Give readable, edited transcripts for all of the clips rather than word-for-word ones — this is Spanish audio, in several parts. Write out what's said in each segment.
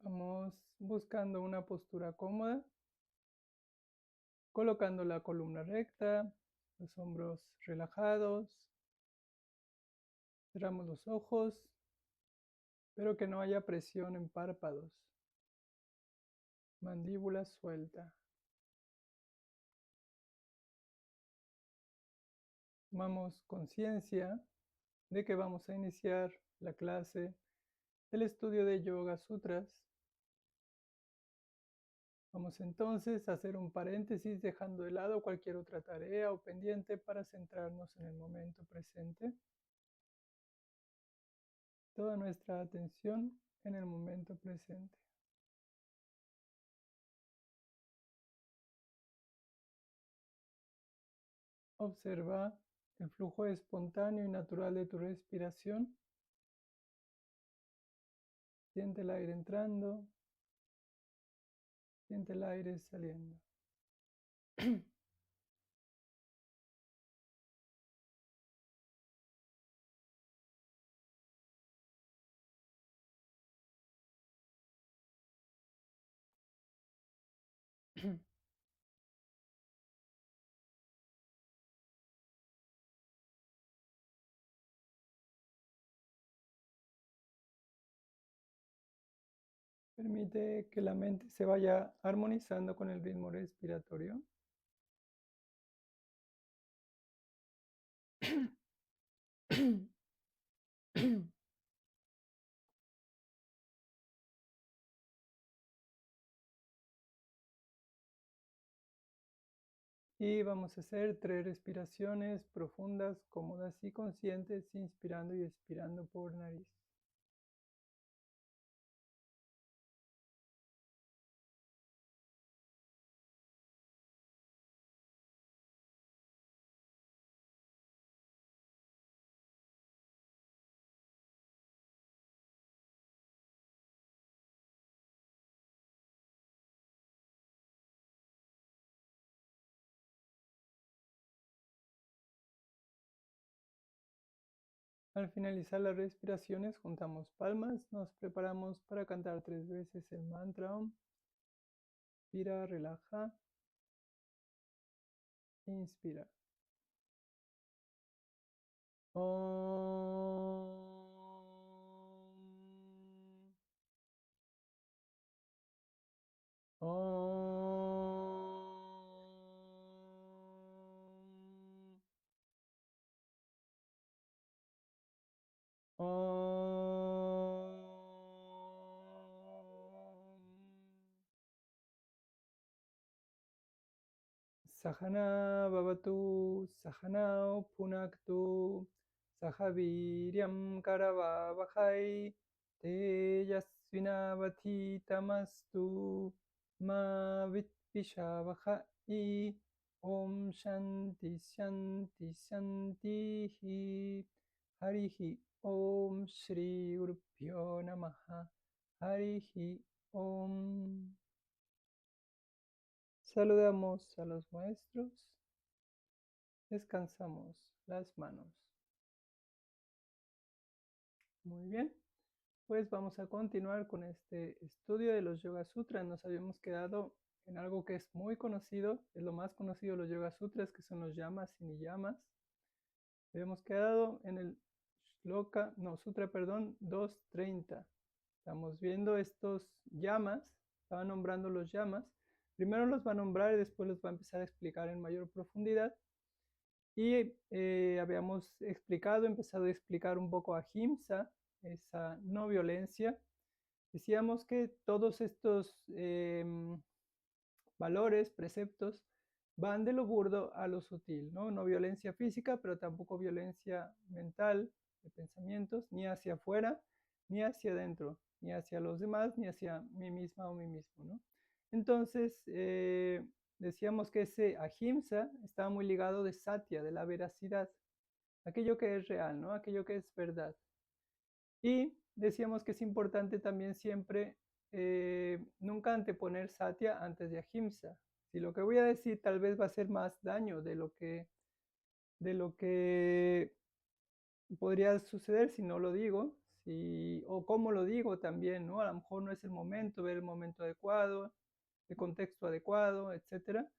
Vamos buscando una postura cómoda, colocando la columna recta, los hombros relajados. Cerramos los ojos, pero que no haya presión en párpados. Mandíbula suelta. Tomamos conciencia de que vamos a iniciar la clase del estudio de Yoga Sutras. Vamos entonces a hacer un paréntesis dejando de lado cualquier otra tarea o pendiente para centrarnos en el momento presente. Toda nuestra atención en el momento presente. Observa el flujo espontáneo y natural de tu respiración. Siente el aire entrando, siente el aire saliendo. Permite que la mente se vaya armonizando con el ritmo respiratorio. Y vamos a hacer 3 respiraciones profundas, cómodas y conscientes, inspirando y expirando por nariz. Al finalizar las respiraciones, juntamos palmas, nos preparamos para cantar 3 veces el mantra Om. Inspira, relaja. Inspira. Om. Om. Sahana Bhavatu, Sahanao Punaktu, Sahaviryam Karavavahai, Tejasvinavadhitamastu, Ma Vitpishavahai, Om Shanti Shanti Shantihi, Harihi Om Shri Gurubhyo Namaha, Harihi Om. Saludamos a los maestros, descansamos las manos. Muy bien, pues vamos a continuar con este estudio de los Yoga Sutras. Nos habíamos quedado en algo que es muy conocido, es lo más conocido de los Yoga Sutras, que son los yamas y niyamas. Habíamos quedado en el Sutra 230. Estamos viendo estos yamas, estaba nombrando los yamas. Primero los va a nombrar y después los va a empezar a explicar en mayor profundidad. Y habíamos empezado a explicar un poco ahimsa, esa no violencia. Decíamos que todos estos valores, preceptos, van de lo burdo a lo sutil, ¿no? No violencia física, pero tampoco violencia mental, de pensamientos, ni hacia afuera, ni hacia adentro, ni hacia los demás, ni hacia mí misma o mí mismo, ¿no? Entonces, decíamos que ese ahimsa estaba muy ligado de satya, de la veracidad, aquello que es real, ¿no? Aquello que es verdad. Y decíamos que es importante también siempre nunca anteponer satya antes de ahimsa. Si lo que voy a decir tal vez va a hacer más daño de lo que podría suceder si no lo digo, o cómo lo digo también, ¿no? A lo mejor no es el momento, ver el momento adecuado, el contexto adecuado, etcétera,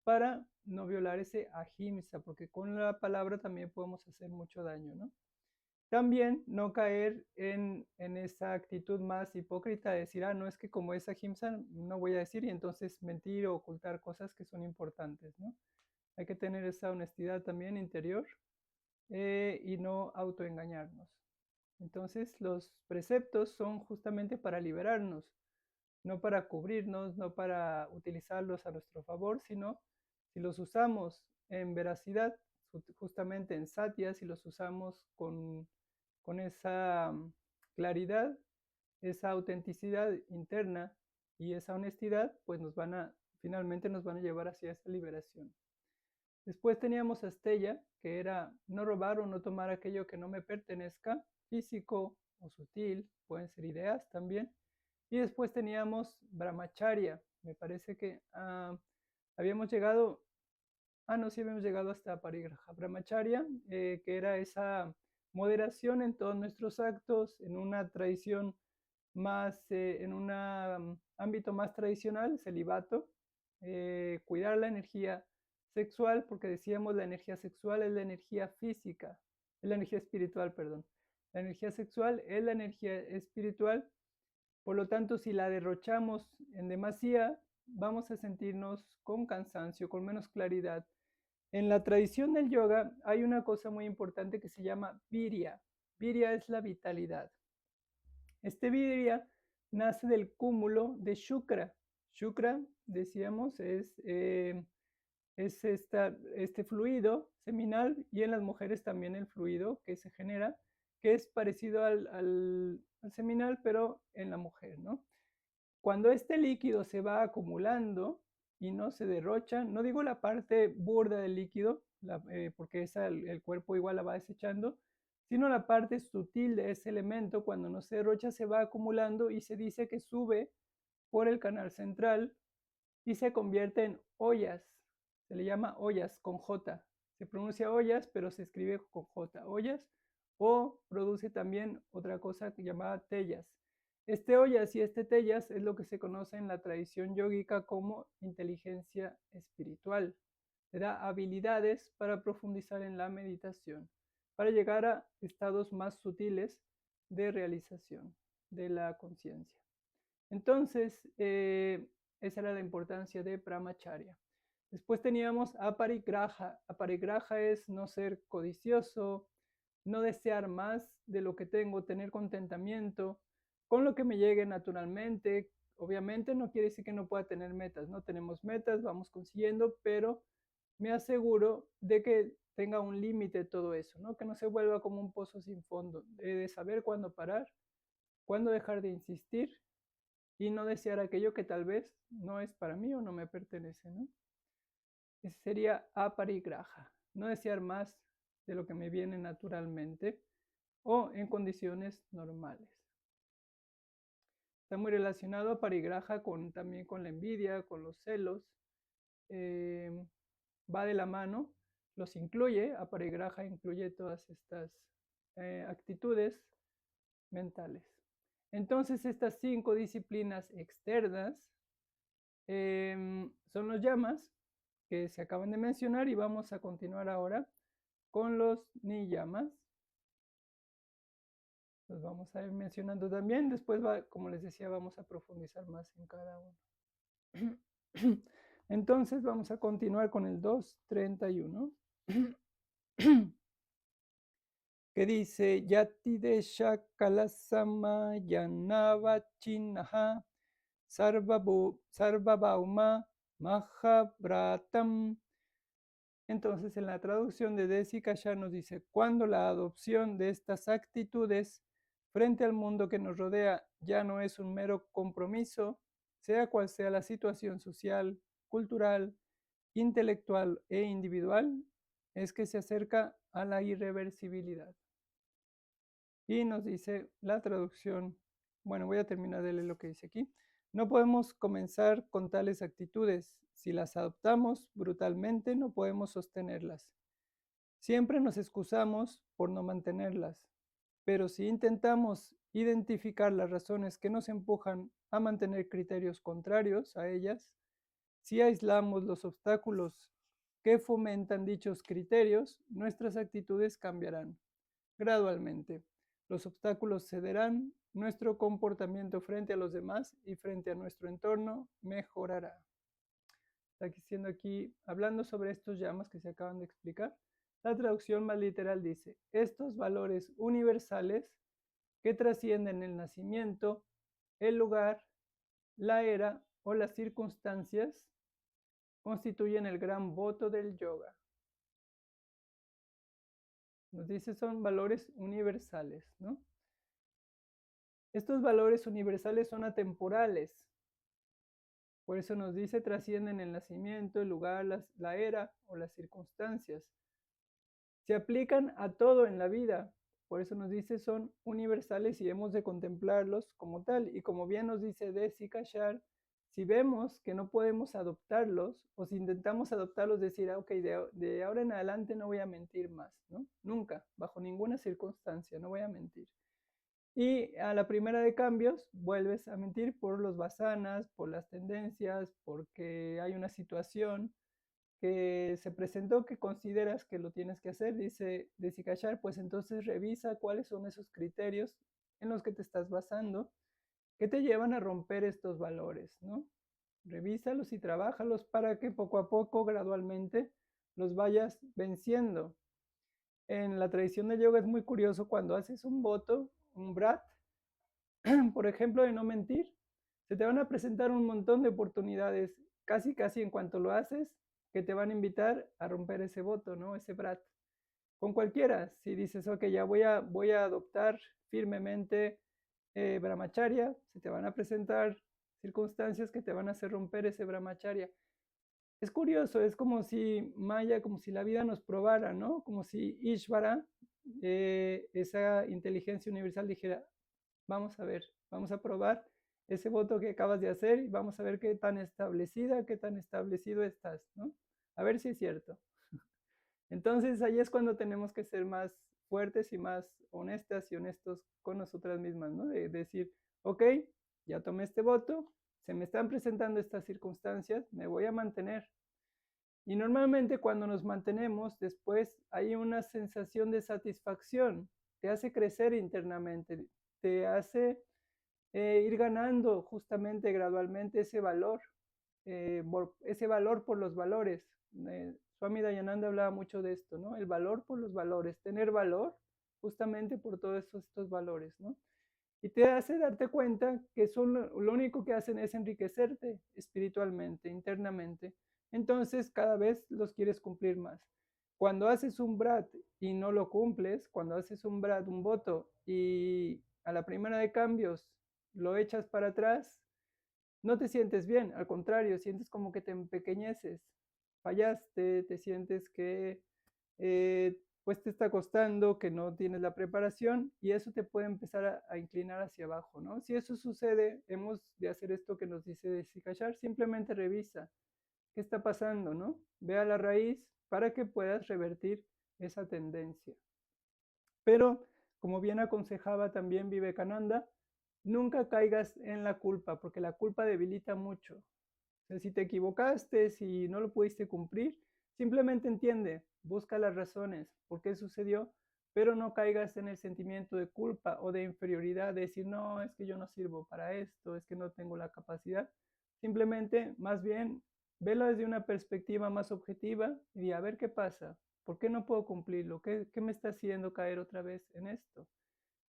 para no violar ese ahimsa, porque con la palabra también podemos hacer mucho daño, ¿no? También no caer en esa actitud más hipócrita de decir, no es que como es ahimsa no voy a decir, y entonces mentir o ocultar cosas que son importantes, ¿no? Hay que tener esa honestidad también interior y no autoengañarnos. Entonces los preceptos son justamente para liberarnos, no para cubrirnos, no para utilizarlos a nuestro favor, sino si los usamos en veracidad, justamente en satya, si los usamos con esa claridad, esa autenticidad interna y esa honestidad, pues finalmente nos van a llevar hacia esa liberación. Después teníamos Astella, que era no robar o no tomar aquello que no me pertenezca, físico o sutil, pueden ser ideas también. Y después teníamos Brahmacharya, me parece que habíamos llegado, no, sí habíamos llegado hasta Parigraha. Brahmacharya, que era esa moderación en todos nuestros actos, en una tradición más, en un ámbito más tradicional, celibato, cuidar la energía sexual, porque decíamos la energía sexual es la energía física, es la energía espiritual, perdón. La energía sexual es la energía espiritual, por lo tanto, si la derrochamos en demasía, vamos a sentirnos con cansancio, con menos claridad. En la tradición del yoga hay una cosa muy importante que se llama virya. Virya es la vitalidad. Este virya nace del cúmulo de shukra. Shukra, decíamos, es este fluido seminal, y en las mujeres también el fluido que se genera, que es parecido al seminal, pero en la mujer, ¿no? Cuando este líquido se va acumulando y no se derrocha, no digo la parte burda del líquido, porque el cuerpo igual la va desechando, sino la parte sutil de ese elemento, cuando no se derrocha, se va acumulando y se dice que sube por el canal central y se convierte en ollas. Se le llama ollas con J. Se pronuncia ollas, pero se escribe con J. Ollas, o produce también otra cosa llamada tellas. Este ollas y este tellas es lo que se conoce en la tradición yógica como inteligencia espiritual. Te da habilidades para profundizar en la meditación, para llegar a estados más sutiles de realización de la conciencia. Entonces, esa era la importancia de Brahmacharya. Después teníamos Aparigraha. Aparigraha es no ser codicioso, no desear más de lo que tengo, tener contentamiento con lo que me llegue naturalmente. Obviamente no quiere decir que no pueda tener metas, no tenemos metas, vamos consiguiendo, pero me aseguro de que tenga un límite todo eso, ¿no? Que no se vuelva como un pozo sin fondo, de saber cuándo parar, cuándo dejar de insistir y no desear aquello que tal vez no es para mí o no me pertenece, ¿no? Ese sería aparigraha, no desear más de lo que me viene naturalmente o en condiciones normales. Está muy relacionado aparigraha también con la envidia, con los celos. Va de la mano, los incluye, aparigraha incluye todas estas actitudes mentales. Entonces, estas 5 disciplinas externas son los yamas que se acaban de mencionar, y vamos a continuar ahora con los niyamas. Los vamos a ir mencionando también. Después, como les decía, vamos a profundizar más en cada uno. Entonces, vamos a continuar con el 231. Que dice Yati Desha Kalasama Yanava Chinaha Sarvabhauma Mahabratam. Entonces, en la traducción de Desikachar nos dice: cuando la adopción de estas actitudes frente al mundo que nos rodea ya no es un mero compromiso, sea cual sea la situación social, cultural, intelectual e individual, es que se acerca a la irreversibilidad. Y nos dice la traducción, bueno, voy a terminar de leer lo que dice aquí. No podemos comenzar con tales actitudes. Si las adoptamos brutalmente, no podemos sostenerlas. Siempre nos excusamos por no mantenerlas. Pero si intentamos identificar las razones que nos empujan a mantener criterios contrarios a ellas, si aislamos los obstáculos que fomentan dichos criterios, nuestras actitudes cambiarán gradualmente. Los obstáculos cederán, nuestro comportamiento frente a los demás y frente a nuestro entorno mejorará. Está diciendo aquí, hablando sobre estos llamas que se acaban de explicar, la traducción más literal dice, estos valores universales que trascienden el nacimiento, el lugar, la era o las circunstancias constituyen el gran voto del yoga. Nos dice son valores universales, ¿no? Estos valores universales son atemporales. Por eso nos dice trascienden el nacimiento, el lugar, la era o las circunstancias. Se aplican a todo en la vida. Por eso nos dice son universales y hemos de contemplarlos como tal. Y como bien nos dice Desi Kashar, si vemos que no podemos adoptarlos o si intentamos adoptarlos, decir, ok, de ahora en adelante no voy a mentir más, ¿no? Nunca, bajo ninguna circunstancia, no voy a mentir. Y a la primera de cambios vuelves a mentir por los basanas, por las tendencias, porque hay una situación que se presentó que consideras que lo tienes que hacer, dice Desikachar, pues entonces revisa cuáles son esos criterios en los que te estás basando que te llevan a romper estos valores, ¿no? Revísalos y trabájalos para que poco a poco, gradualmente, los vayas venciendo. En la tradición de yoga es muy curioso cuando haces un voto, un brat, por ejemplo, de no mentir, se te van a presentar un montón de oportunidades, casi en cuanto lo haces, que te van a invitar a romper ese voto, ¿no? Ese brat. Con cualquiera, si dices, ok, ya voy a adoptar firmemente brahmacharya, se te van a presentar circunstancias que te van a hacer romper ese brahmacharya. Es curioso, es como si Maya, como si la vida nos probara, ¿no? Como si Ishvara, esa inteligencia universal, dijera, vamos a ver, vamos a probar ese voto que acabas de hacer y vamos a ver qué tan establecida, qué tan establecido estás, ¿no? A ver si es cierto. Entonces ahí es cuando tenemos que ser más fuertes y más honestas y honestos con nosotras mismas, ¿no? De decir, ok, ya tomé este voto, se me están presentando estas circunstancias, me voy a mantener. Y normalmente cuando nos mantenemos, después hay una sensación de satisfacción, te hace crecer internamente, te hace ir ganando justamente gradualmente ese valor por los valores. Swami Dayananda hablaba mucho de esto, ¿no? El valor por los valores, tener valor justamente por todos estos valores, ¿no? Y te hace darte cuenta que son lo único que hacen es enriquecerte espiritualmente, internamente. Entonces cada vez los quieres cumplir más. Cuando haces un brat y no lo cumples, cuando haces un brat, un voto, y a la primera de cambios lo echas para atrás, no te sientes bien, al contrario, sientes como que te empequeñeces, fallaste, te sientes que pues te está costando, que no tienes la preparación y eso te puede empezar a inclinar hacia abajo, ¿no? Si eso sucede, hemos de hacer esto que nos dice Sikashar, simplemente revisa qué está pasando, ¿no? Ve a la raíz para que puedas revertir esa tendencia. Pero, como bien aconsejaba también Vivekananda, nunca caigas en la culpa, porque la culpa debilita mucho. O sea, si te equivocaste, si no lo pudiste cumplir, simplemente entiende, busca las razones, por qué sucedió, pero no caigas en el sentimiento de culpa o de inferioridad, de decir, no, es que yo no sirvo para esto, es que no tengo la capacidad. Simplemente, más bien, velo desde una perspectiva más objetiva y a ver qué pasa, por qué no puedo cumplirlo, qué me está haciendo caer otra vez en esto.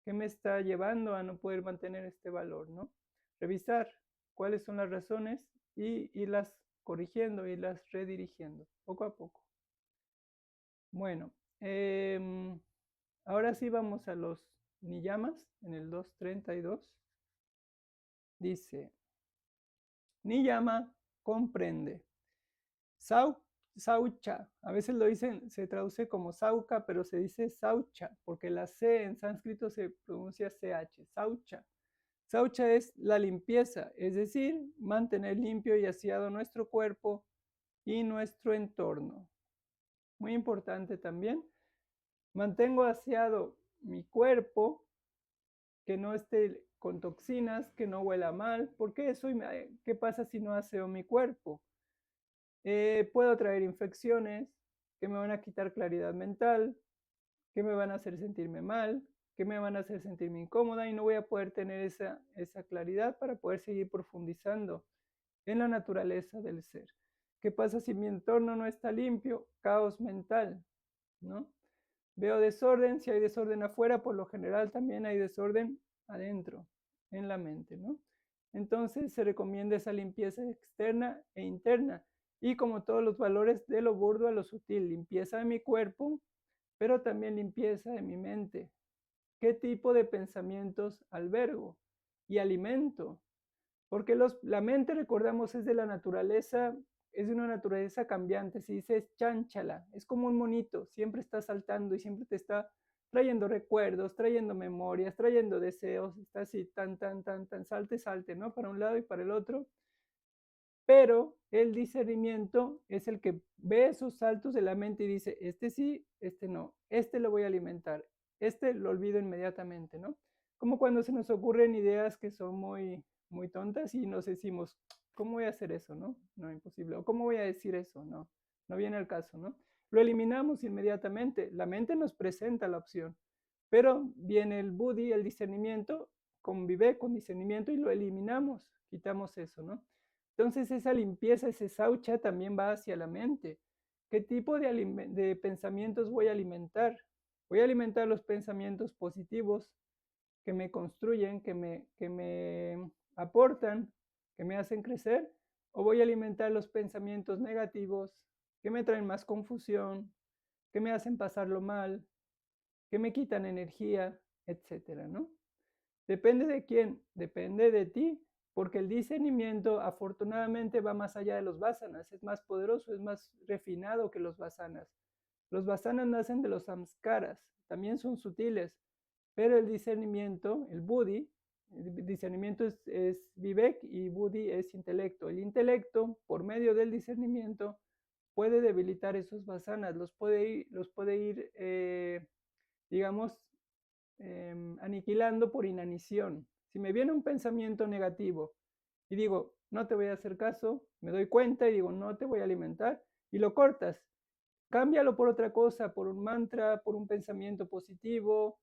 ¿Qué me está llevando a no poder mantener este valor, ¿no? Revisar cuáles son las razones y irlas corrigiendo, irlas redirigiendo, poco a poco. Bueno, ahora sí vamos a los niyamas, en el 232. Dice, niyama comprende. Saucha, a veces lo dicen, se traduce como sauca, pero se dice saucha, porque la C en sánscrito se pronuncia CH, saucha. Saucha es la limpieza, es decir, mantener limpio y aseado nuestro cuerpo y nuestro entorno. Muy importante también, mantengo aseado mi cuerpo que no esté con toxinas, que no huela mal, porque eso, ¿qué pasa si no aseo mi cuerpo? Puedo traer infecciones que me van a quitar claridad mental, que me van a hacer sentirme mal, que me van a hacer sentirme incómoda y no voy a poder tener esa claridad para poder seguir profundizando en la naturaleza del ser. ¿Qué pasa si mi entorno no está limpio? Caos mental, ¿no? Veo desorden, si hay desorden afuera, por lo general también hay desorden adentro, en la mente, ¿no? Entonces se recomienda esa limpieza externa e interna. Y como todos los valores, de lo burdo a lo sutil, limpieza de mi cuerpo, pero también limpieza de mi mente. ¿Qué tipo de pensamientos albergo y alimento? Porque la mente, recordamos, es de la naturaleza, es de una naturaleza cambiante. Se dice es chánchala, es como un monito, siempre está saltando y siempre te está trayendo recuerdos, trayendo memorias, trayendo deseos, está así tan, salte, salte, ¿no? Para un lado y para el otro. Pero el discernimiento es el que ve esos saltos de la mente y dice, este sí, este no, este lo voy a alimentar, este lo olvido inmediatamente, ¿no? Como cuando se nos ocurren ideas que son muy tontas y nos decimos, ¿cómo voy a hacer eso, no? No, imposible. O ¿cómo voy a decir eso? No, no viene al caso, ¿no? Lo eliminamos inmediatamente. La mente nos presenta la opción, pero viene el buddhi, el discernimiento, convive con discernimiento y lo eliminamos, quitamos eso, ¿no? Entonces esa limpieza, ese saucha también va hacia la mente. ¿Qué tipo de pensamientos voy a alimentar? Voy a alimentar los pensamientos positivos que me construyen, que me aportan, que me hacen crecer, o voy a alimentar los pensamientos negativos que me traen más confusión, que me hacen pasarlo mal, que me quitan energía, etcétera, ¿no? Depende de quién, depende de ti, porque el discernimiento afortunadamente va más allá de los vasanas, es más poderoso, es más refinado que los vasanas. Los vasanas nacen de los samskaras, también son sutiles, pero el discernimiento, el buddhi, el discernimiento es vivek y buddhi es intelecto. El intelecto, por medio del discernimiento, puede debilitar esos vasanas, los puede ir digamos, aniquilando por inanición. Si me viene un pensamiento negativo y digo, no te voy a hacer caso, me doy cuenta y digo, no te voy a alimentar, y lo cortas, cámbialo por otra cosa, por un mantra, por un pensamiento positivo,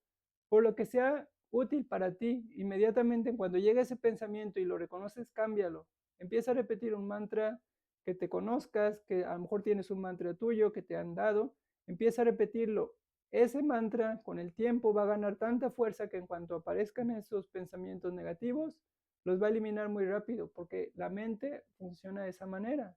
por lo que sea útil para ti. Inmediatamente cuando llega ese pensamiento y lo reconoces, cámbialo. Empieza a repetir un mantra que te conozcas, que a lo mejor tienes un mantra tuyo que te han dado. Empieza a repetirlo. Ese mantra con el tiempo va a ganar tanta fuerza que en cuanto aparezcan esos pensamientos negativos, los va a eliminar muy rápido, porque la mente funciona de esa manera.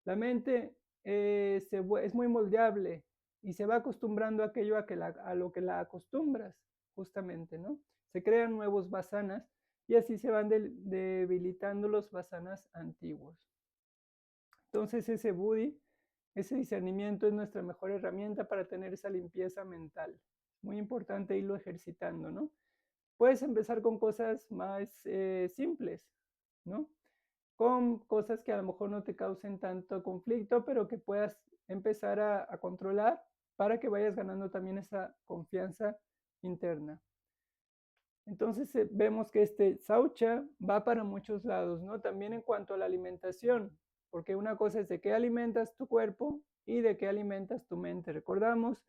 La mente es muy moldeable y se va acostumbrando a aquello a lo que la acostumbras, justamente, ¿no? Se crean nuevos vasanas y así se van debilitando los vasanas antiguos. Entonces ese buddhi, ese discernimiento es nuestra mejor herramienta para tener esa limpieza mental. Muy importante irlo ejercitando, ¿no? Puedes empezar con cosas más simples, ¿no? Con cosas que a lo mejor no te causen tanto conflicto, pero que puedas empezar a controlar para que vayas ganando también esa confianza interna. Entonces vemos que este saucha va para muchos lados, ¿no? También en cuanto a la alimentación, porque una cosa es de qué alimentas tu cuerpo y de qué alimentas tu mente. Recordamos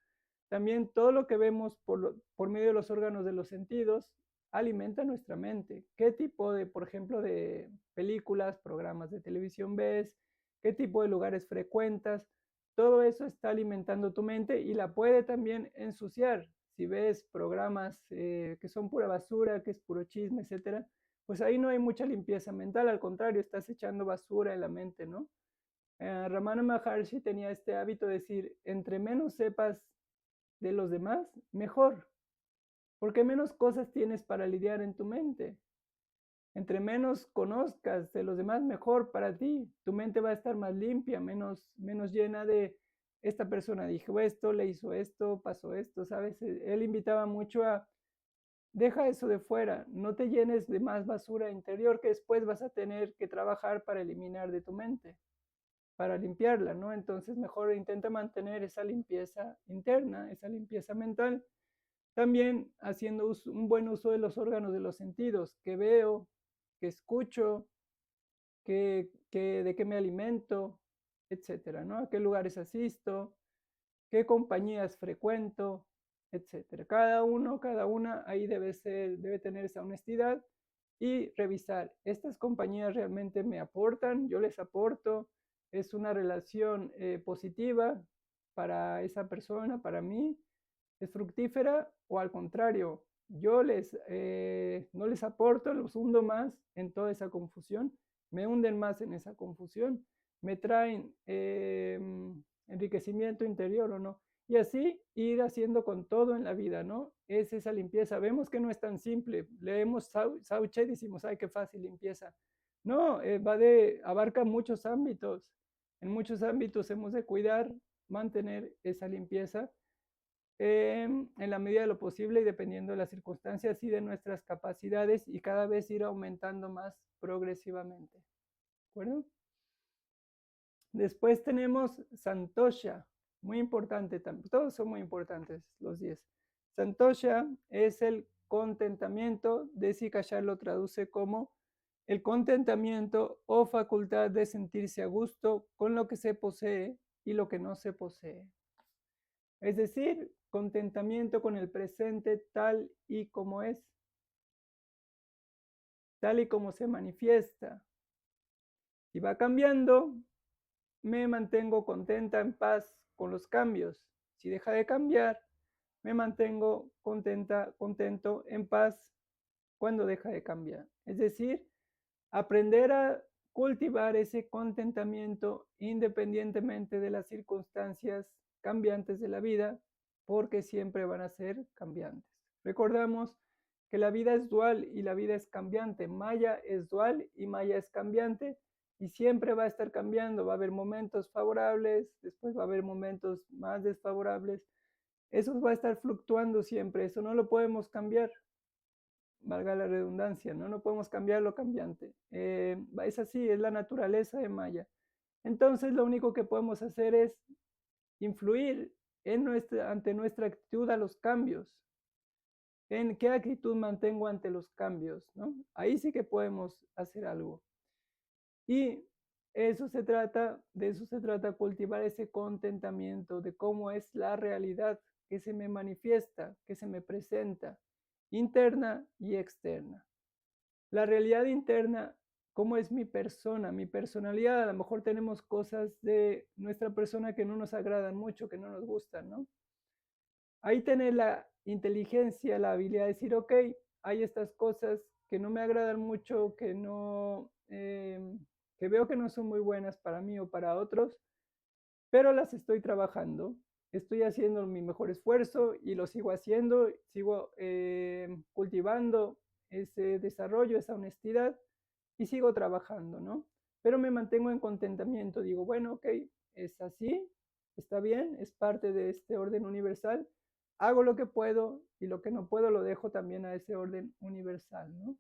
también todo lo que vemos por medio de los órganos de los sentidos alimenta nuestra mente. ¿Qué tipo de, por ejemplo, de películas, programas de televisión ves? ¿Qué tipo de lugares frecuentas? Todo eso está alimentando tu mente y la puede también ensuciar. Si ves programas que son pura basura, que es puro chisme, etcétera, pues ahí no hay mucha limpieza mental, al contrario, estás echando basura en la mente, ¿no? Ramana Maharshi tenía este hábito de decir, entre menos sepas de los demás, mejor, porque menos cosas tienes para lidiar en tu mente. Entre menos conozcas de los demás, mejor para ti. Tu mente va a estar más limpia, menos llena de esta persona dijo esto, le hizo esto, pasó esto, ¿sabes? Él invitaba mucho a, deja eso de fuera, no te llenes de más basura interior que después vas a tener que trabajar para eliminar de tu mente, para limpiarla, ¿no? Entonces mejor intenta mantener esa limpieza interna, esa limpieza mental. También haciendo un buen uso de los órganos de los sentidos, que veo, que escucho, de qué me alimento, etcétera, ¿no? A qué lugares asisto, qué compañías frecuento, etcétera. Cada uno, cada una, ahí debe tener esa honestidad y revisar, estas compañías realmente me aportan, yo les aporto, es una relación positiva para esa persona, para mí, es fructífera o al contrario, yo no les aporto, los hundo más en toda esa confusión, me hunden más en esa confusión, me traen enriquecimiento interior o no. Y así ir haciendo con todo en la vida, ¿no? Es esa limpieza. Vemos que no es tan simple. Leemos Sauche y decimos, ay, qué fácil limpieza. No, abarca muchos ámbitos. En muchos ámbitos hemos de cuidar, mantener esa limpieza en la medida de lo posible y dependiendo de las circunstancias y de nuestras capacidades y cada vez ir aumentando más progresivamente. ¿De acuerdo? Después tenemos Santosha, muy importante también, todos son muy importantes los 10. Santosha es el contentamiento, Desi Kashar lo traduce como el contentamiento o facultad de sentirse a gusto con lo que se posee y lo que no se posee. Es decir, contentamiento con el presente tal y como es, tal y como se manifiesta. Si va cambiando, me mantengo contenta, en paz con los cambios. Si deja de cambiar, me mantengo contento, en paz cuando deja de cambiar. Es decir, aprender a cultivar ese contentamiento independientemente de las circunstancias cambiantes de la vida, porque siempre van a ser cambiantes. Recordamos que la vida es dual y la vida es cambiante. Maya es dual y Maya es cambiante y siempre va a estar cambiando. Va a haber momentos favorables, después va a haber momentos más desfavorables. Eso va a estar fluctuando siempre, eso no lo podemos cambiar, valga la redundancia, ¿no? No podemos cambiar lo cambiante. Es así, es la naturaleza de Maya. Entonces lo único que podemos hacer es influir ante nuestra actitud a los cambios. ¿En qué actitud mantengo ante los cambios? ¿No? Ahí sí que podemos hacer algo. Y de eso se trata cultivar ese contentamiento de cómo es la realidad que se me manifiesta, que se me presenta, interna y externa. La realidad interna, cómo es mi persona, mi personalidad, a lo mejor tenemos cosas de nuestra persona que no nos agradan mucho, que no nos gustan, ¿no? Ahí tener la inteligencia, la habilidad de decir, ok, hay estas cosas que no me agradan mucho, que veo que no son muy buenas para mí o para otros, pero las estoy trabajando, estoy haciendo mi mejor esfuerzo y lo sigo haciendo, sigo cultivando ese desarrollo, esa honestidad y sigo trabajando, ¿no? Pero me mantengo en contentamiento, digo, bueno, ok, es así, está bien, es parte de este orden universal, hago lo que puedo y lo que no puedo lo dejo también a ese orden universal, ¿no?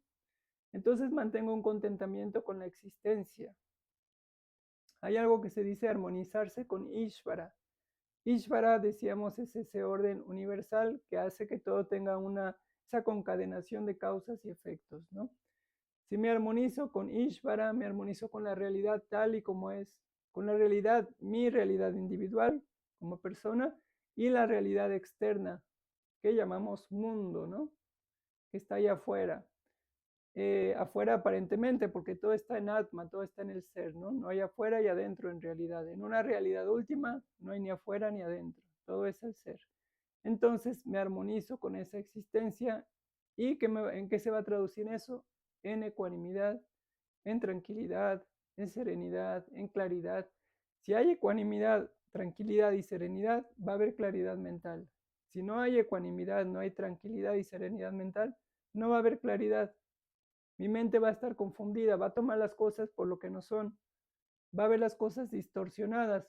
Entonces mantengo un contentamiento con la existencia. Hay algo que se dice armonizarse con Ishvara. Ishvara, decíamos, es ese orden universal que hace que todo tenga esa concadenación de causas y efectos, ¿no? Si me armonizo con Ishvara, me armonizo con la realidad tal y como es, con la realidad, mi realidad individual como persona y la realidad externa que llamamos mundo, ¿no? Que está allá afuera. Afuera aparentemente, porque todo está en Atma, todo está en el ser, ¿no? No hay afuera y adentro en realidad. En una realidad última no hay ni afuera ni adentro, todo es el ser. Entonces me armonizo con esa existencia y ¿en qué se va a traducir eso? En ecuanimidad, en tranquilidad, en serenidad, en claridad. Si hay ecuanimidad, tranquilidad y serenidad, va a haber claridad mental. Si no hay ecuanimidad, no hay tranquilidad y serenidad mental, no va a haber claridad. Mi mente va a estar confundida, va a tomar las cosas por lo que no son, va a ver las cosas distorsionadas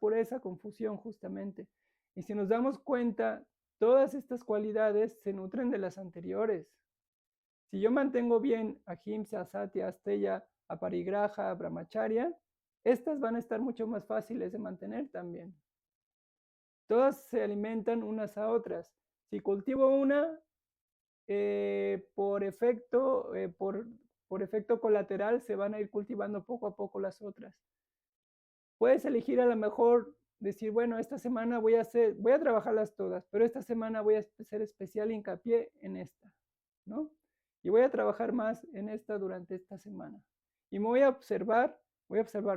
por esa confusión justamente. Y si nos damos cuenta, todas estas cualidades se nutren de las anteriores. Si yo mantengo bien Ahimsa, Satya, Asteya, Aparigraha, Brahmacharya, estas van a estar mucho más fáciles de mantener también. Todas se alimentan unas a otras. Si cultivo una, por efecto colateral se van a ir cultivando poco a poco las otras. Puedes elegir a lo mejor decir, bueno, esta semana voy a trabajarlas todas, pero esta semana voy a hacer especial hincapié en esta, ¿no? Y voy a trabajar más en esta durante esta semana. Y me voy a observar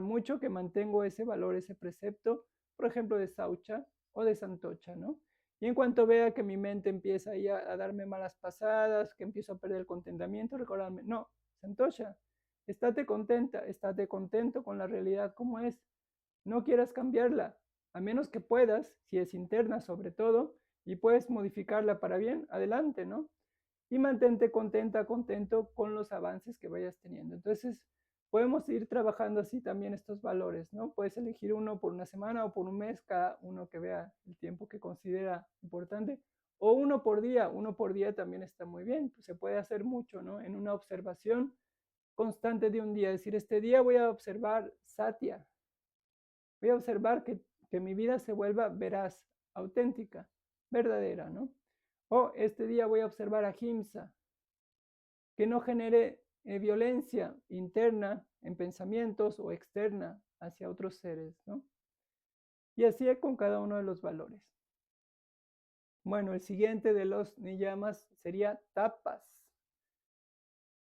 mucho que mantengo ese valor, ese precepto, por ejemplo, de Saucha o de Santocha, ¿no? Y en cuanto vea que mi mente empieza ahí a darme malas pasadas, que empiezo a perder el contentamiento, recordarme, no, Santocha, estate contenta, estate contento con la realidad como es, no quieras cambiarla, a menos que puedas, si es interna sobre todo, y puedes modificarla para bien, adelante, ¿no? Y mantente contenta, contento con los avances que vayas teniendo. Entonces, podemos ir trabajando así también estos valores, ¿no? Puedes elegir uno por una semana o por un mes, cada uno que vea el tiempo que considera importante, o uno por día también está muy bien, pues se puede hacer mucho, ¿no? En una observación constante de un día, es decir, este día voy a observar Satya, voy a observar que mi vida se vuelva veraz, auténtica, verdadera, ¿no? O este día voy a observar a Himsa, que no genere violencia interna en pensamientos o externa hacia otros seres, ¿no? Y así es con cada uno de los valores. Bueno, el siguiente de los niyamas sería tapas.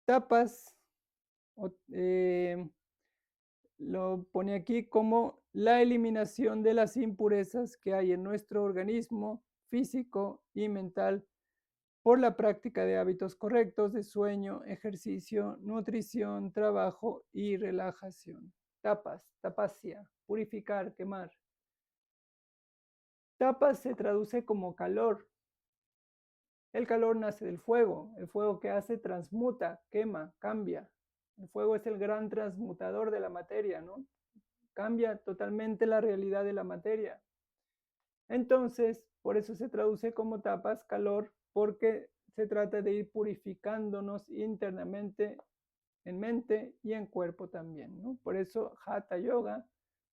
Tapas lo pone aquí como la eliminación de las impurezas que hay en nuestro organismo físico y mental por la práctica de hábitos correctos de sueño, ejercicio, nutrición, trabajo y relajación. Tapas, tapasya, purificar, quemar. Tapas se traduce como calor. El calor nace del fuego. El fuego que hace transmuta, quema, cambia. El fuego es el gran transmutador de la materia, ¿no? Cambia totalmente la realidad de la materia. Entonces, por eso se traduce como tapas, calor, porque se trata de ir purificándonos internamente en mente y en cuerpo también, ¿no? Por eso Hatha Yoga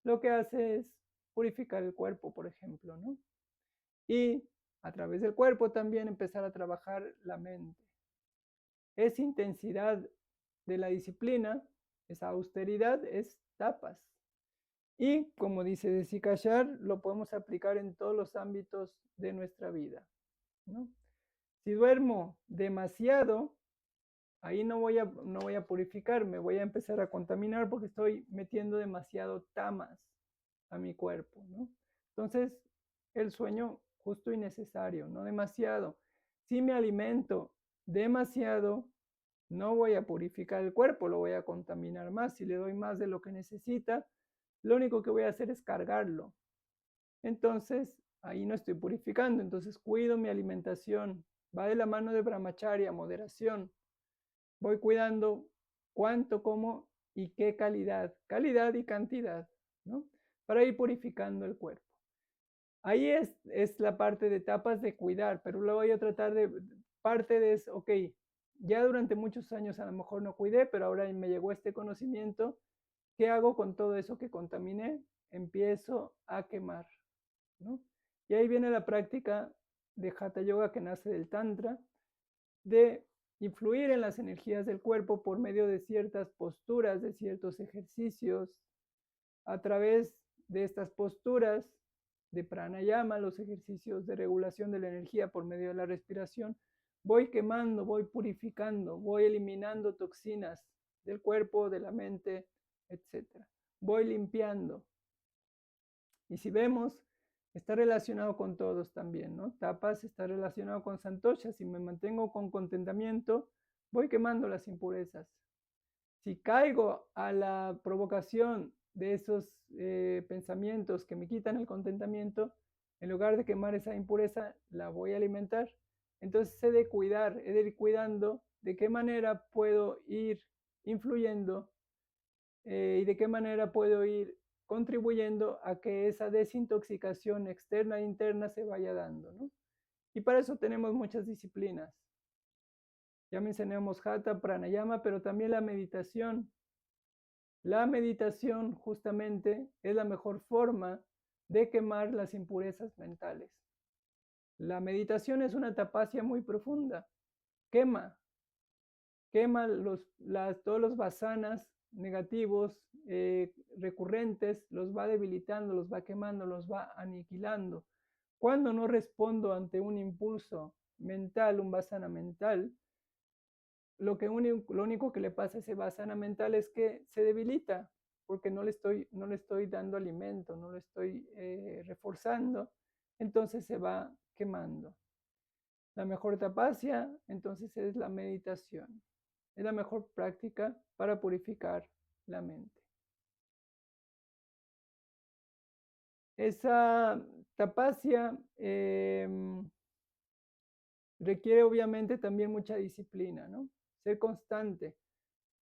lo que hace es purificar el cuerpo, por ejemplo, ¿no? Y a través del cuerpo también empezar a trabajar la mente. Esa intensidad de la disciplina, esa austeridad es tapas. Y como dice de Sikashar, lo podemos aplicar en todos los ámbitos de nuestra vida, ¿no? Si duermo demasiado, ahí no voy a purificar, me voy a empezar a contaminar porque estoy metiendo demasiado tamas a mi cuerpo, ¿no? Entonces, el sueño justo y necesario, no demasiado. Si me alimento demasiado, no voy a purificar el cuerpo, lo voy a contaminar más. Si le doy más de lo que necesita, lo único que voy a hacer es cargarlo. Entonces, ahí no estoy purificando, entonces cuido mi alimentación. Va de la mano de brahmacharya, moderación. Voy cuidando cuánto como y qué calidad y cantidad, ¿no? Para ir purificando el cuerpo. Ahí es la parte de etapas de cuidar, pero luego voy a tratar de, parte de eso, ok, ya durante muchos años a lo mejor no cuidé, pero ahora me llegó este conocimiento, ¿qué hago con todo eso que contaminé? Empiezo a quemar, ¿no? Y ahí viene la práctica de Hatha Yoga que nace del Tantra, de influir en las energías del cuerpo por medio de ciertas posturas, de ciertos ejercicios. A través de estas posturas de pranayama, los ejercicios de regulación de la energía por medio de la respiración, voy quemando, voy purificando, voy eliminando toxinas del cuerpo, de la mente, etc. Voy limpiando. Y si vemos, está relacionado con todos también, ¿no? Tapas está relacionado con santosha. Si me mantengo con contentamiento, voy quemando las impurezas. Si caigo a la provocación de esos pensamientos que me quitan el contentamiento, en lugar de quemar esa impureza, la voy a alimentar. Entonces he de cuidar, he de ir cuidando de qué manera puedo ir influyendo y de qué manera puedo ir contribuyendo a que esa desintoxicación externa e interna se vaya dando, ¿no? Y para eso tenemos muchas disciplinas. Ya mencionamos Hatha, Pranayama, pero también la meditación. La meditación justamente es la mejor forma de quemar las impurezas mentales. La meditación es una tapasya muy profunda. Quema todos los vasanas negativos, recurrentes, los va debilitando, los va quemando, los va aniquilando. Cuando no respondo ante un impulso mental, un vasana mental, lo único que le pasa a ese vasana mental es que se debilita, porque no le estoy dando alimento, no lo estoy reforzando, entonces se va quemando. La mejor tapasya, entonces, es la meditación. Es la mejor práctica para purificar la mente. Esa tapasya requiere obviamente también mucha disciplina, ¿no? Ser constante.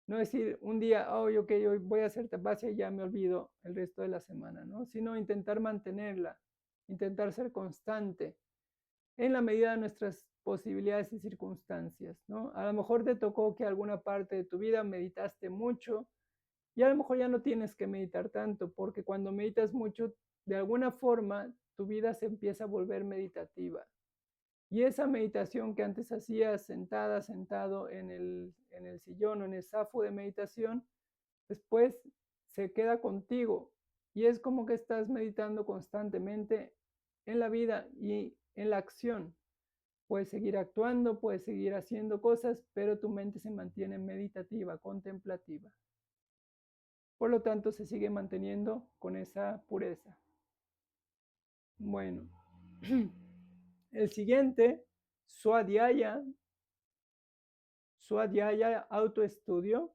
No decir un día, oh, ok, hoy voy a hacer tapasya y ya me olvido el resto de la semana, ¿no? Sino intentar mantenerla, intentar ser constante en la medida de nuestras posibilidades y circunstancias, ¿no? A lo mejor te tocó que alguna parte de tu vida meditaste mucho y a lo mejor ya no tienes que meditar tanto, porque cuando meditas mucho, de alguna forma, tu vida se empieza a volver meditativa. Y esa meditación que antes hacías sentada, sentado en el sillón o en el zafu de meditación, después se queda contigo y es como que estás meditando constantemente en la vida y en la acción. Puedes seguir actuando, puedes seguir haciendo cosas, pero tu mente se mantiene meditativa, contemplativa. Por lo tanto, se sigue manteniendo con esa pureza. Bueno, el siguiente, Swadhyaya, autoestudio.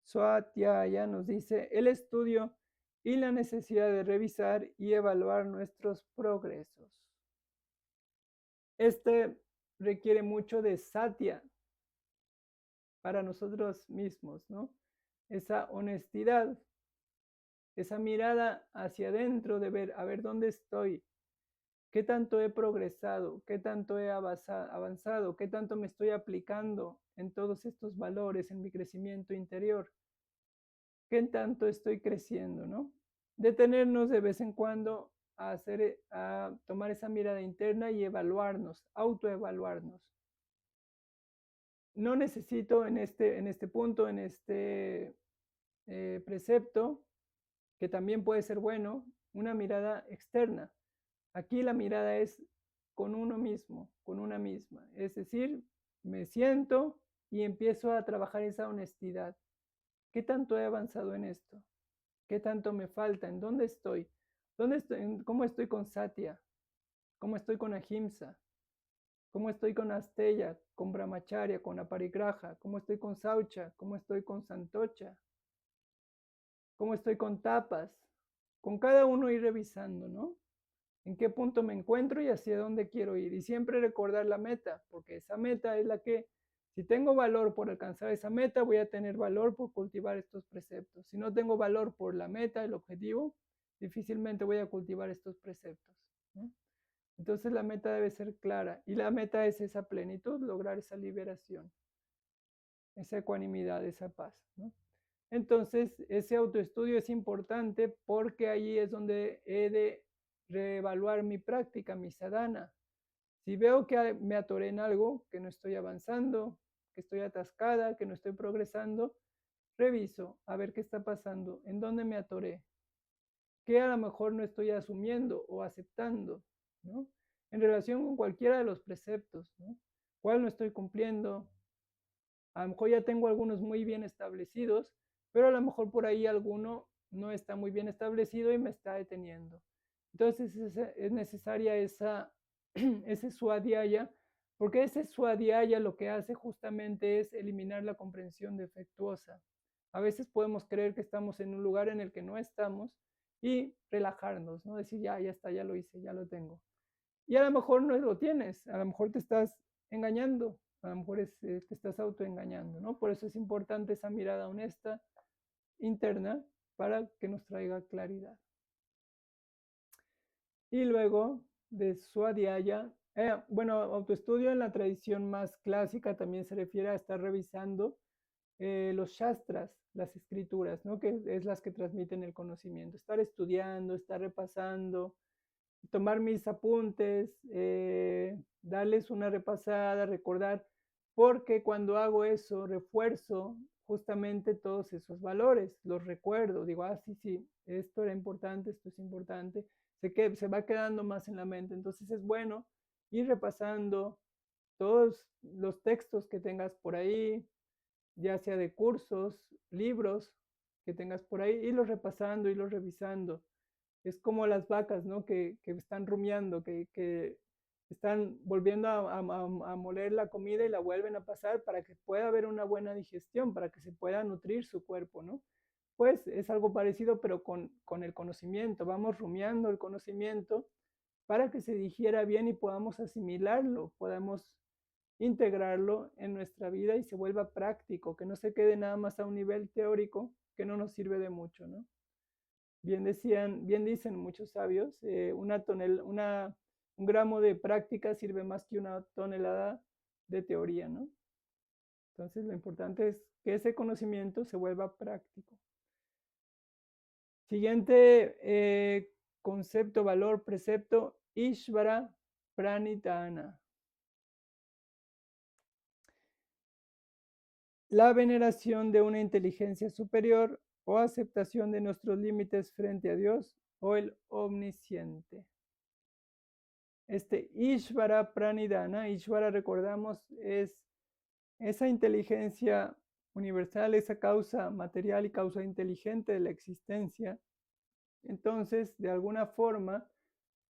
Swadhyaya nos dice el estudio y la necesidad de revisar y evaluar nuestros progresos. Este requiere mucho de satya para nosotros mismos, ¿no? Esa honestidad, esa mirada hacia adentro de ver, a ver dónde estoy, qué tanto he progresado, qué tanto he avanzado, qué tanto me estoy aplicando en todos estos valores, en mi crecimiento interior, qué tanto estoy creciendo, ¿no? Detenernos de vez en cuando a tomar esa mirada interna y evaluarnos, autoevaluarnos. No necesito en este punto, en este precepto, que también puede ser bueno, una mirada externa. Aquí la mirada es con uno mismo, con una misma. Es decir, me siento y empiezo a trabajar esa honestidad. ¿Qué tanto he avanzado en esto? ¿Qué tanto me falta? ¿En dónde estoy? ¿Cómo estoy con Satya? ¿Cómo estoy con Ahimsa? ¿Cómo estoy con Asteya, con Brahmacharya, con Aparigraha? ¿Cómo estoy con Saucha? ¿Cómo estoy con Santocha? ¿Cómo estoy con Tapas? Con cada uno ir revisando, ¿no? En qué punto me encuentro y hacia dónde quiero ir. Y siempre recordar la meta, porque esa meta es la que, si tengo valor por alcanzar esa meta, voy a tener valor por cultivar estos preceptos. Si no tengo valor por la meta, el objetivo, difícilmente voy a cultivar estos preceptos, ¿no? Entonces la meta debe ser clara y la meta es esa plenitud, lograr esa liberación, esa ecuanimidad, esa paz, ¿no? Entonces ese autoestudio es importante porque ahí es donde he de reevaluar mi práctica, mi sadhana. Si veo que me atoré en algo, que no estoy avanzando, que estoy atascada, que no estoy progresando, reviso a ver qué está pasando, en dónde me atoré, qué a lo mejor no estoy asumiendo o aceptando, ¿no? En relación con cualquiera de los preceptos, ¿no? ¿Cuál no estoy cumpliendo? A lo mejor ya tengo algunos muy bien establecidos, pero a lo mejor por ahí alguno no está muy bien establecido y me está deteniendo. Entonces es necesaria ese swadhyaya, porque ese swadhyaya lo que hace justamente es eliminar la comprensión defectuosa. A veces podemos creer que estamos en un lugar en el que no estamos y relajarnos, ¿no? Decir, ya está, ya lo hice, ya lo tengo. Y a lo mejor no lo tienes, a lo mejor te estás engañando, a lo mejor te estás autoengañando, ¿no? Por eso es importante esa mirada honesta, interna, para que nos traiga claridad. Y luego de Swadhyaya, bueno, autoestudio en la tradición más clásica también se refiere a estar revisando los shastras, las escrituras, ¿no? Que es las que transmiten el conocimiento. Estar estudiando, estar repasando, tomar mis apuntes, darles una repasada, recordar, porque cuando hago eso refuerzo justamente todos esos valores, los recuerdo, digo, ah, sí, sí, esto era importante, esto es importante, se va quedando más en la mente, entonces es bueno ir repasando todos los textos que tengas por ahí, ya sea de cursos, libros que tengas por ahí, irlos repasando, irlos revisando. Es como las vacas, ¿no? Que están rumiando, que están volviendo a moler la comida y la vuelven a pasar para que pueda haber una buena digestión, para que se pueda nutrir su cuerpo, ¿no? Pues es algo parecido, pero con el conocimiento. Vamos rumiando el conocimiento para que se digiera bien y podamos asimilarlo, podamos integrarlo en nuestra vida y se vuelva práctico, que no se quede nada más a un nivel teórico que no nos sirve de mucho, ¿no? Bien dicen muchos sabios, un gramo de práctica sirve más que una tonelada de teoría, ¿no? Entonces lo importante es que ese conocimiento se vuelva práctico. Siguiente concepto, valor, precepto, Ishvara Pranidhana. La veneración de una inteligencia superior o aceptación de nuestros límites frente a Dios o el omnisciente. Ishvara Pranidhana, Ishvara recordamos es esa inteligencia universal, esa causa material y causa inteligente de la existencia. Entonces, de alguna forma,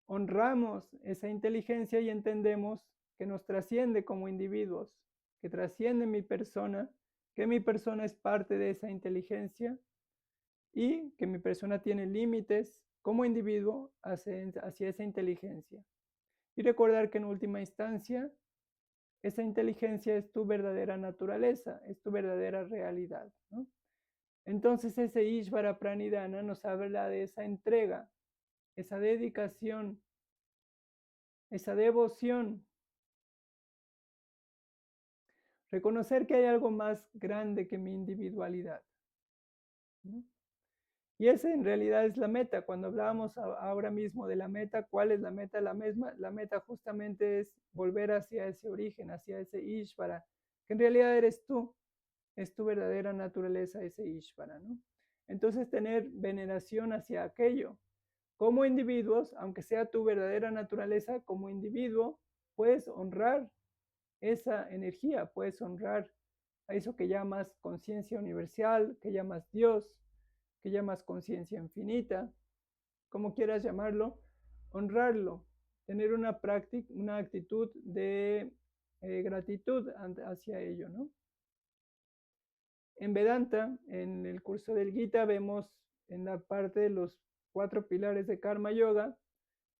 honramos esa inteligencia y entendemos que nos trasciende como individuos, que trasciende mi persona, que mi persona es parte de esa inteligencia y que mi persona tiene límites como individuo hacia esa inteligencia. Y recordar que en última instancia, esa inteligencia es tu verdadera naturaleza, es tu verdadera realidad, ¿no? Entonces ese Ishvara Pranidhana nos habla de esa entrega, esa dedicación, esa devoción. Reconocer que hay algo más grande que mi individualidad, ¿no? Y esa en realidad es la meta. Cuando hablábamos ahora mismo de la meta, ¿cuál es la meta? La meta justamente es volver hacia ese origen, hacia ese Ishvara, que en realidad eres tú, es tu verdadera naturaleza, ese Ishvara, ¿no? Entonces tener veneración hacia aquello. Como individuos, aunque sea tu verdadera naturaleza, como individuo, puedes honrar esa energía, puedes honrar a eso que llamas conciencia universal, que llamas Dios, que llamas conciencia infinita, como quieras llamarlo, honrarlo, tener una práctica, una actitud de gratitud hacia ello, ¿no? En Vedanta, en el curso del Gita, vemos en la parte de los 4 pilares de Karma Yoga,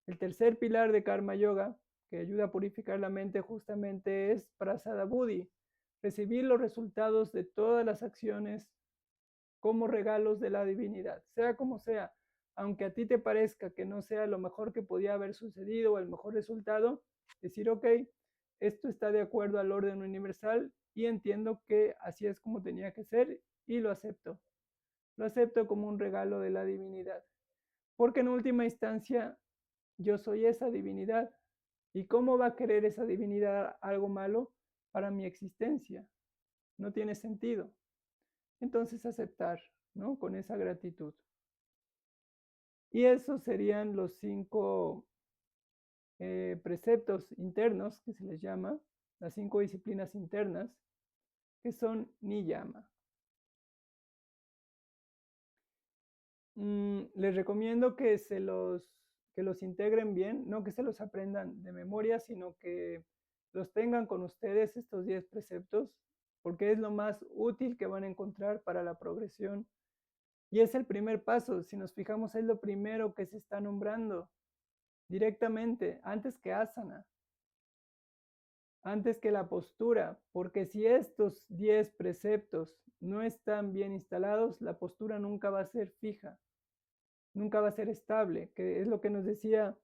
el tercer pilar de Karma Yoga, que ayuda a purificar la mente, justamente es Prasada Buddhi, recibir los resultados de todas las acciones como regalos de la divinidad, sea como sea, aunque a ti te parezca que no sea lo mejor que podía haber sucedido o el mejor resultado, decir, ok, esto está de acuerdo al orden universal y entiendo que así es como tenía que ser y lo acepto. Lo acepto como un regalo de la divinidad, porque en última instancia yo soy esa divinidad. ¿Y cómo va a querer esa divinidad algo malo para mi existencia? No tiene sentido. Entonces aceptar, ¿no? Con esa gratitud. Y esos serían los 5 preceptos internos, que se les llama, las 5 disciplinas internas, que son niyama. Les recomiendo que los integren bien, no que se los aprendan de memoria, sino que los tengan con ustedes estos 10 preceptos, porque es lo más útil que van a encontrar para la progresión. Y es el primer paso, si nos fijamos, es lo primero que se está nombrando directamente, antes que asana, antes que la postura, porque si estos 10 preceptos no están bien instalados, la postura nunca va a ser fija, nunca va a ser estable, que es lo que nos decía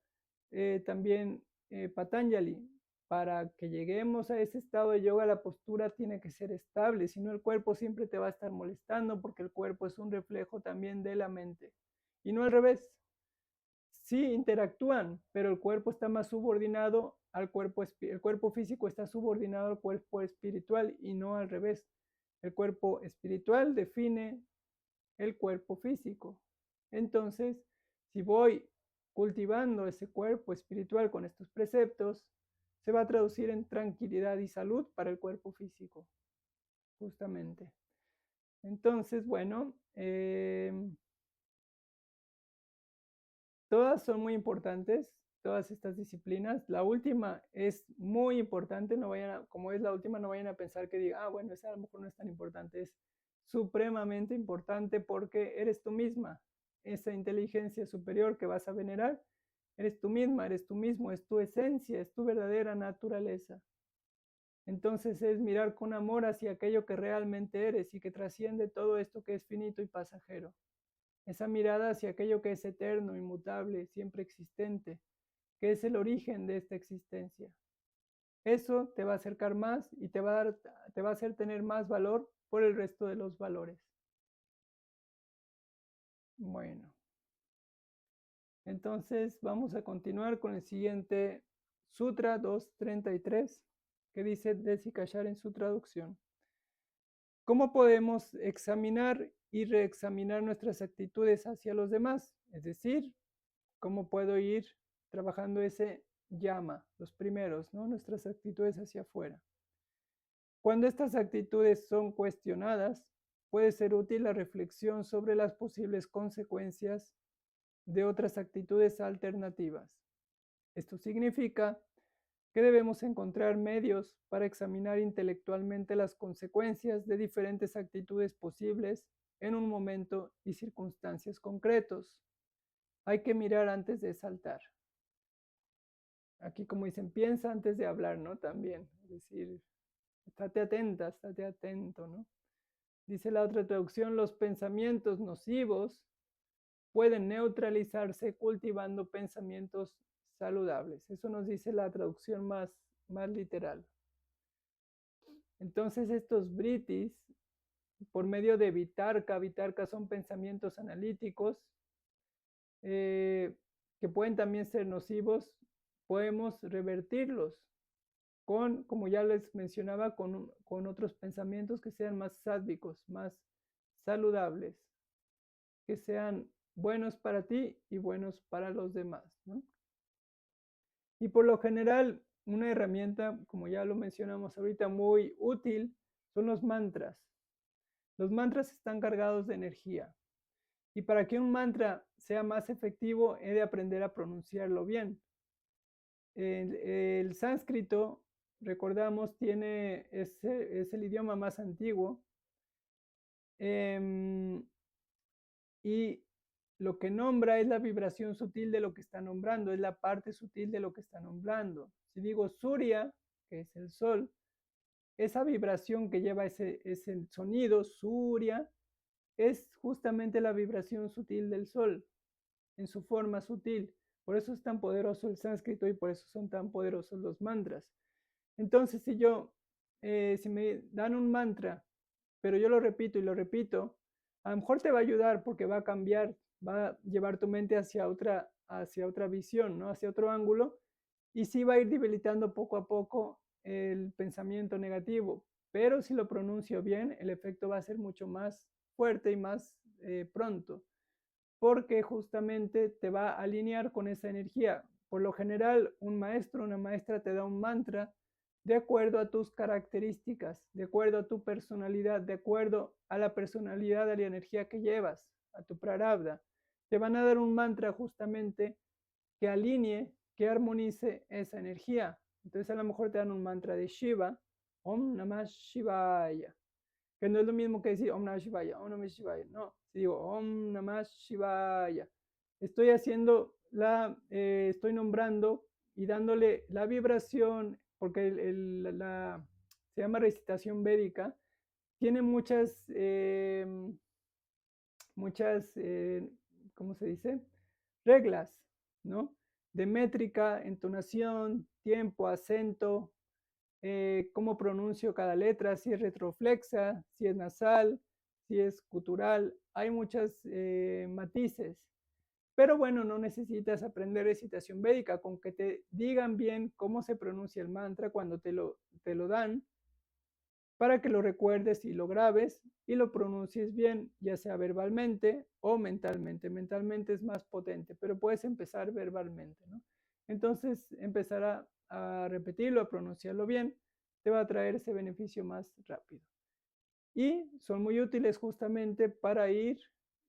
también Patanjali. Para que lleguemos a ese estado de yoga, la postura tiene que ser estable, si no el cuerpo siempre te va a estar molestando porque el cuerpo es un reflejo también de la mente. Y no al revés. sí interactúan, pero el cuerpo está más subordinado al cuerpo, el cuerpo físico está subordinado al cuerpo espiritual y no al revés. El cuerpo espiritual define el cuerpo físico. Entonces, si voy cultivando ese cuerpo espiritual con estos preceptos, se va a traducir en tranquilidad y salud para el cuerpo físico, justamente. Entonces, bueno, todas son muy importantes, todas estas disciplinas. La última es muy importante, no vayan como es la última, no vayan a pensar que diga, bueno, esa a lo mejor no es tan importante. Es supremamente importante porque eres tú misma, esa inteligencia superior que vas a venerar, eres tú misma, eres tú mismo, es tu esencia, es tu verdadera naturaleza. Entonces es mirar con amor hacia aquello que realmente eres y que trasciende todo esto que es finito y pasajero. Esa mirada hacia aquello que es eterno, inmutable, siempre existente, que es el origen de esta existencia. Eso te va a acercar más y te va a hacer tener más valor por el resto de los valores. Bueno, entonces vamos a continuar con el siguiente Sutra 233, que dice Desikachar en su traducción. ¿Cómo podemos examinar y reexaminar nuestras actitudes hacia los demás? Es decir, ¿cómo puedo ir trabajando ese llama, los primeros, ¿no? Nuestras actitudes hacia afuera? Cuando estas actitudes son cuestionadas, puede ser útil la reflexión sobre las posibles consecuencias de otras actitudes alternativas. Esto significa que debemos encontrar medios para examinar intelectualmente las consecuencias de diferentes actitudes posibles en un momento y circunstancias concretos. Hay que mirar antes de saltar. Aquí como dicen, piensa antes de hablar, ¿no? También, es decir, estate atenta, estate atento, ¿no? Dice la otra traducción, los pensamientos nocivos pueden neutralizarse cultivando pensamientos saludables. Eso nos dice la traducción más literal. Entonces estos britis, por medio de vitarka son pensamientos analíticos, que pueden también ser nocivos, podemos revertirlos con, como ya les mencionaba, con otros pensamientos que sean más sádvicos, más saludables, que sean buenos para ti y buenos para los demás, ¿no? Y por lo general, una herramienta, como ya lo mencionamos ahorita, muy útil, son los mantras. Los mantras están cargados de energía. Y para que un mantra sea más efectivo, he de aprender a pronunciarlo bien. El sánscrito, recordamos, es el idioma más antiguo. Y lo que nombra es la vibración sutil de lo que está nombrando, es la parte sutil de lo que está nombrando. Si digo Surya, que es el sol, esa vibración que lleva ese sonido, Surya, es justamente la vibración sutil del sol, en su forma sutil. Por eso es tan poderoso el sánscrito y por eso son tan poderosos los mantras. Entonces, si me dan un mantra, pero yo lo repito y lo repito, a lo mejor te va a ayudar porque va a cambiar, va a llevar tu mente hacia otra visión, ¿no? Hacia otro ángulo, y sí va a ir debilitando poco a poco el pensamiento negativo. Pero si lo pronuncio bien, el efecto va a ser mucho más fuerte y más pronto, porque justamente te va a alinear con esa energía. Por lo general, un maestro, una maestra te da un mantra de acuerdo a tus características, de acuerdo a tu personalidad, de acuerdo a la personalidad, de la energía que llevas, a tu prarabdha. Te van a dar un mantra justamente que alinee, que armonice esa energía. Entonces a lo mejor te dan un mantra de Shiva, Om Namah Shivaya, que no es lo mismo que decir Om Namah Shivaya, Om Namah Shivaya, no, si digo Om Namah Shivaya, estoy nombrando y dándole la vibración, porque se llama recitación védica, tiene muchas, ¿cómo se dice? Reglas, ¿no? De métrica, entonación, tiempo, acento, cómo pronuncio cada letra, si es retroflexa, si es nasal, si es gutural. Hay muchos matices. Pero bueno, no necesitas aprender recitación védica, con que te digan bien cómo se pronuncia el mantra cuando te lo dan, para que lo recuerdes y lo grabes y lo pronuncies bien, ya sea verbalmente o mentalmente. Mentalmente es más potente, pero puedes empezar verbalmente, ¿no? Entonces, empezar a repetirlo, a pronunciarlo bien, te va a traer ese beneficio más rápido. Y son muy útiles justamente para ir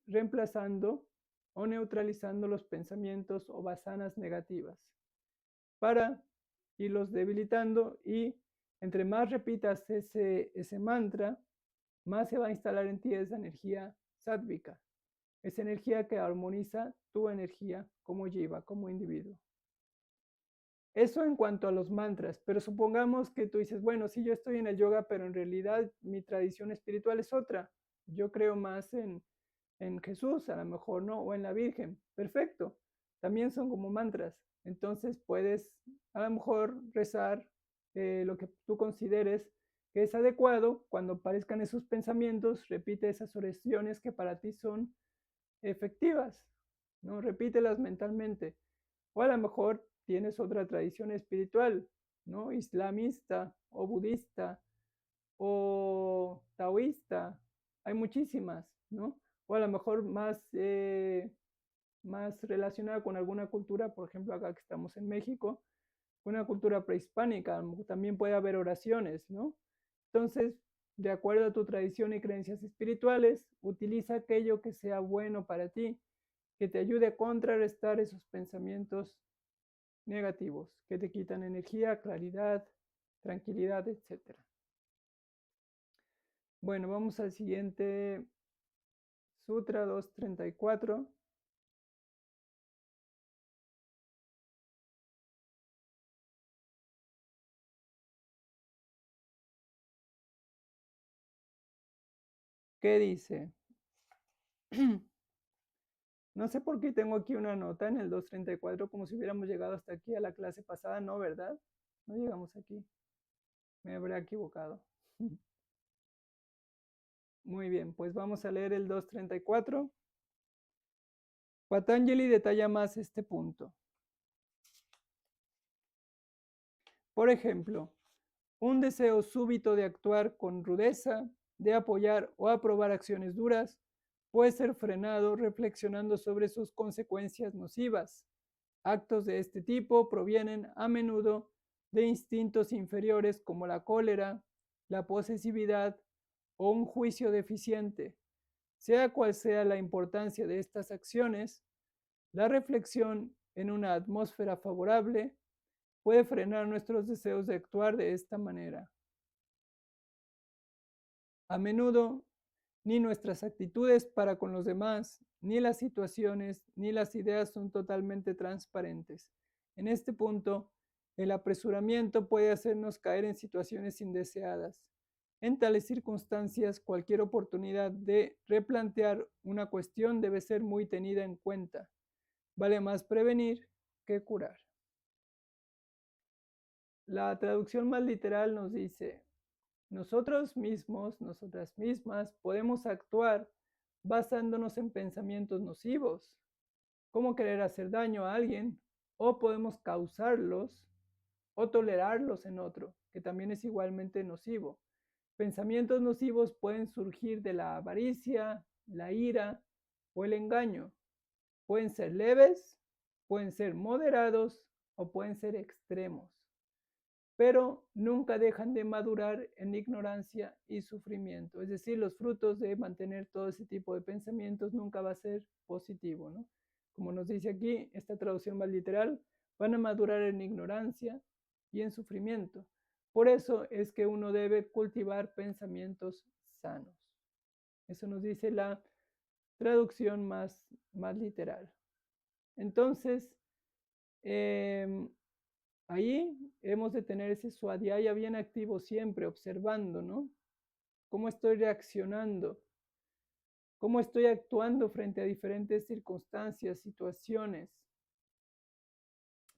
reemplazando o neutralizando los pensamientos o vasanas negativas, para irlos debilitando, y entre más repitas ese mantra, más se va a instalar en ti esa energía sádvica, esa energía que armoniza tu energía como jiva, como individuo. Eso en cuanto a los mantras, pero supongamos que tú dices, bueno, sí, yo estoy en el yoga, pero en realidad mi tradición espiritual es otra. Yo creo más en Jesús, a lo mejor no, o en la Virgen. Perfecto. También son como mantras. Entonces puedes a lo mejor rezar lo que tú consideres que es adecuado. Cuando aparezcan esos pensamientos, repite esas oraciones que para ti son efectivas, ¿no? Repítelas mentalmente. O a lo mejor tienes otra tradición espiritual, ¿no? Islamista o budista o taoísta. Hay muchísimas, ¿no? O a lo mejor más relacionada con alguna cultura, por ejemplo, acá que estamos en México, una cultura prehispánica, también puede haber oraciones, ¿no? Entonces, de acuerdo a tu tradición y creencias espirituales, utiliza aquello que sea bueno para ti, que te ayude a contrarrestar esos pensamientos negativos, que te quitan energía, claridad, tranquilidad, etc. Bueno, vamos al siguiente Sutra 234. ¿Qué dice? No sé por qué tengo aquí una nota en el 234 como si hubiéramos llegado hasta aquí a la clase pasada, ¿no? ¿Verdad? No llegamos aquí. Me habré equivocado. Muy bien, pues vamos a leer el 234. Patanjali detalla más este punto. Por ejemplo, un deseo súbito de actuar con rudeza, de apoyar o aprobar acciones duras, puede ser frenado reflexionando sobre sus consecuencias nocivas. Actos de este tipo provienen a menudo de instintos inferiores como la cólera, la posesividad o un juicio deficiente. Sea cual sea la importancia de estas acciones, la reflexión en una atmósfera favorable puede frenar nuestros deseos de actuar de esta manera. A menudo, ni nuestras actitudes para con los demás, ni las situaciones, ni las ideas son totalmente transparentes. En este punto, el apresuramiento puede hacernos caer en situaciones indeseadas. En tales circunstancias, cualquier oportunidad de replantear una cuestión debe ser muy tenida en cuenta. Vale más prevenir que curar. La traducción más literal nos dice: nosotros mismos, nosotras mismas, podemos actuar basándonos en pensamientos nocivos, como querer hacer daño a alguien, o podemos causarlos o tolerarlos en otro, que también es igualmente nocivo. Pensamientos nocivos pueden surgir de la avaricia, la ira o el engaño. Pueden ser leves, pueden ser moderados o pueden ser extremos, pero nunca dejan de madurar en ignorancia y sufrimiento. Es decir, los frutos de mantener todo ese tipo de pensamientos nunca va a ser positivo, ¿no? Como nos dice aquí, esta traducción más literal, van a madurar en ignorancia y en sufrimiento. Por eso es que uno debe cultivar pensamientos sanos. Eso nos dice la traducción más literal. Entonces, ahí hemos de tener ese swadhyaya bien activo siempre, observando, ¿no? ¿Cómo estoy reaccionando? ¿Cómo estoy actuando frente a diferentes circunstancias, situaciones?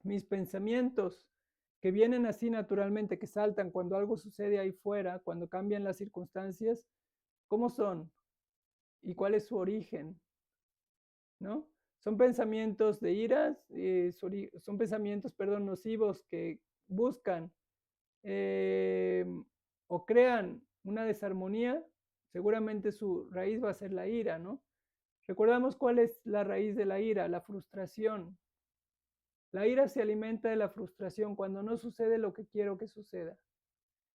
Mis pensamientos que vienen así naturalmente, que saltan cuando algo sucede ahí fuera, cuando cambian las circunstancias, ¿cómo son? ¿Y cuál es su origen? ¿No? Son pensamientos de ira, son pensamientos, perdón, nocivos que buscan o crean una desarmonía. Seguramente su raíz va a ser la ira, ¿no? Recordamos cuál es la raíz de la ira, la frustración. La ira se alimenta de la frustración cuando no sucede lo que quiero que suceda,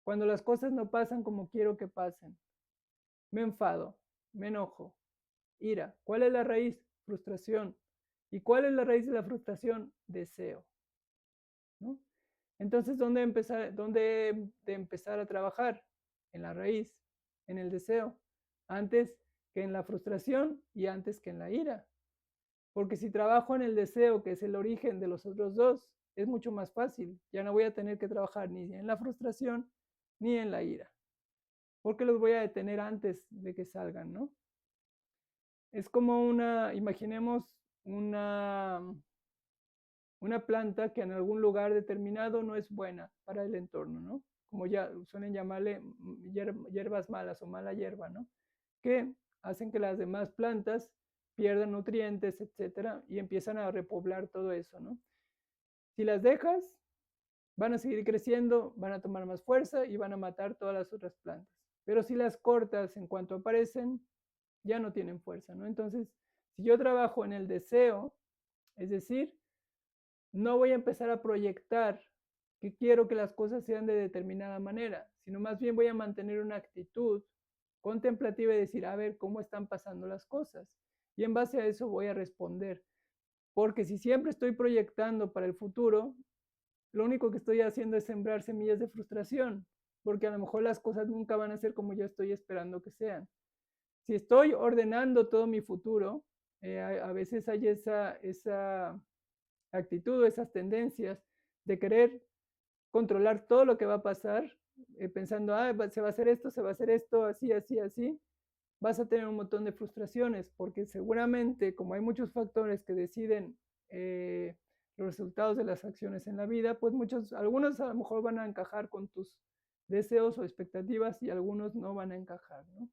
cuando las cosas no pasan como quiero que pasen. Me enfado, me enojo, ira. ¿Cuál es la raíz? Frustración. ¿Y cuál es la raíz de la frustración? Deseo, ¿no? Entonces, ¿dónde de empezar a trabajar? En la raíz, en el deseo, antes que en la frustración y antes que en la ira. Porque si trabajo en el deseo, que es el origen de los otros dos, es mucho más fácil. Ya no voy a tener que trabajar ni en la frustración ni en la ira, porque los voy a detener antes de que salgan, ¿no? Es como imaginemos una planta que en algún lugar determinado no es buena para el entorno, ¿no? Como ya suelen llamarle hierbas malas o mala hierba, ¿no? Que hacen que las demás plantas pierdan nutrientes, etcétera, y empiezan a repoblar todo eso, ¿no? Si las dejas, van a seguir creciendo, van a tomar más fuerza y van a matar todas las otras plantas. Pero si las cortas en cuanto aparecen, ya no tienen fuerza, ¿no? Entonces, si yo trabajo en el deseo, es decir, no voy a empezar a proyectar que quiero que las cosas sean de determinada manera, sino más bien voy a mantener una actitud contemplativa y decir, a ver, ¿cómo están pasando las cosas? Y en base a eso voy a responder. Porque si siempre estoy proyectando para el futuro, lo único que estoy haciendo es sembrar semillas de frustración, porque a lo mejor las cosas nunca van a ser como yo estoy esperando que sean. Si estoy ordenando todo mi futuro, a veces hay esa actitud o esas tendencias de querer controlar todo lo que va a pasar, pensando, se va a hacer esto, se va a hacer esto, así, así, así, vas a tener un montón de frustraciones, porque seguramente, como hay muchos factores que deciden los resultados de las acciones en la vida, pues algunos a lo mejor van a encajar con tus deseos o expectativas y algunos no van a encajar, ¿no?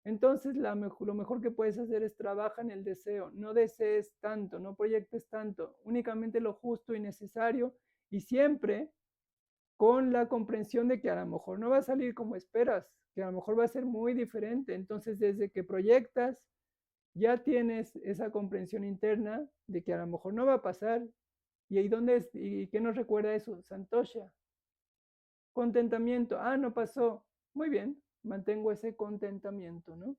Entonces, lo mejor que puedes hacer es trabajar en el deseo. No desees tanto, no proyectes tanto, únicamente lo justo y necesario y siempre con la comprensión de que a lo mejor no va a salir como esperas, que a lo mejor va a ser muy diferente. Entonces, desde que proyectas, ya tienes esa comprensión interna de que a lo mejor no va a pasar. ¿Y ahí dónde es? ¿Y qué nos recuerda eso? Santosha. Contentamiento. Ah, no pasó. Muy bien, mantengo ese contentamiento, ¿no?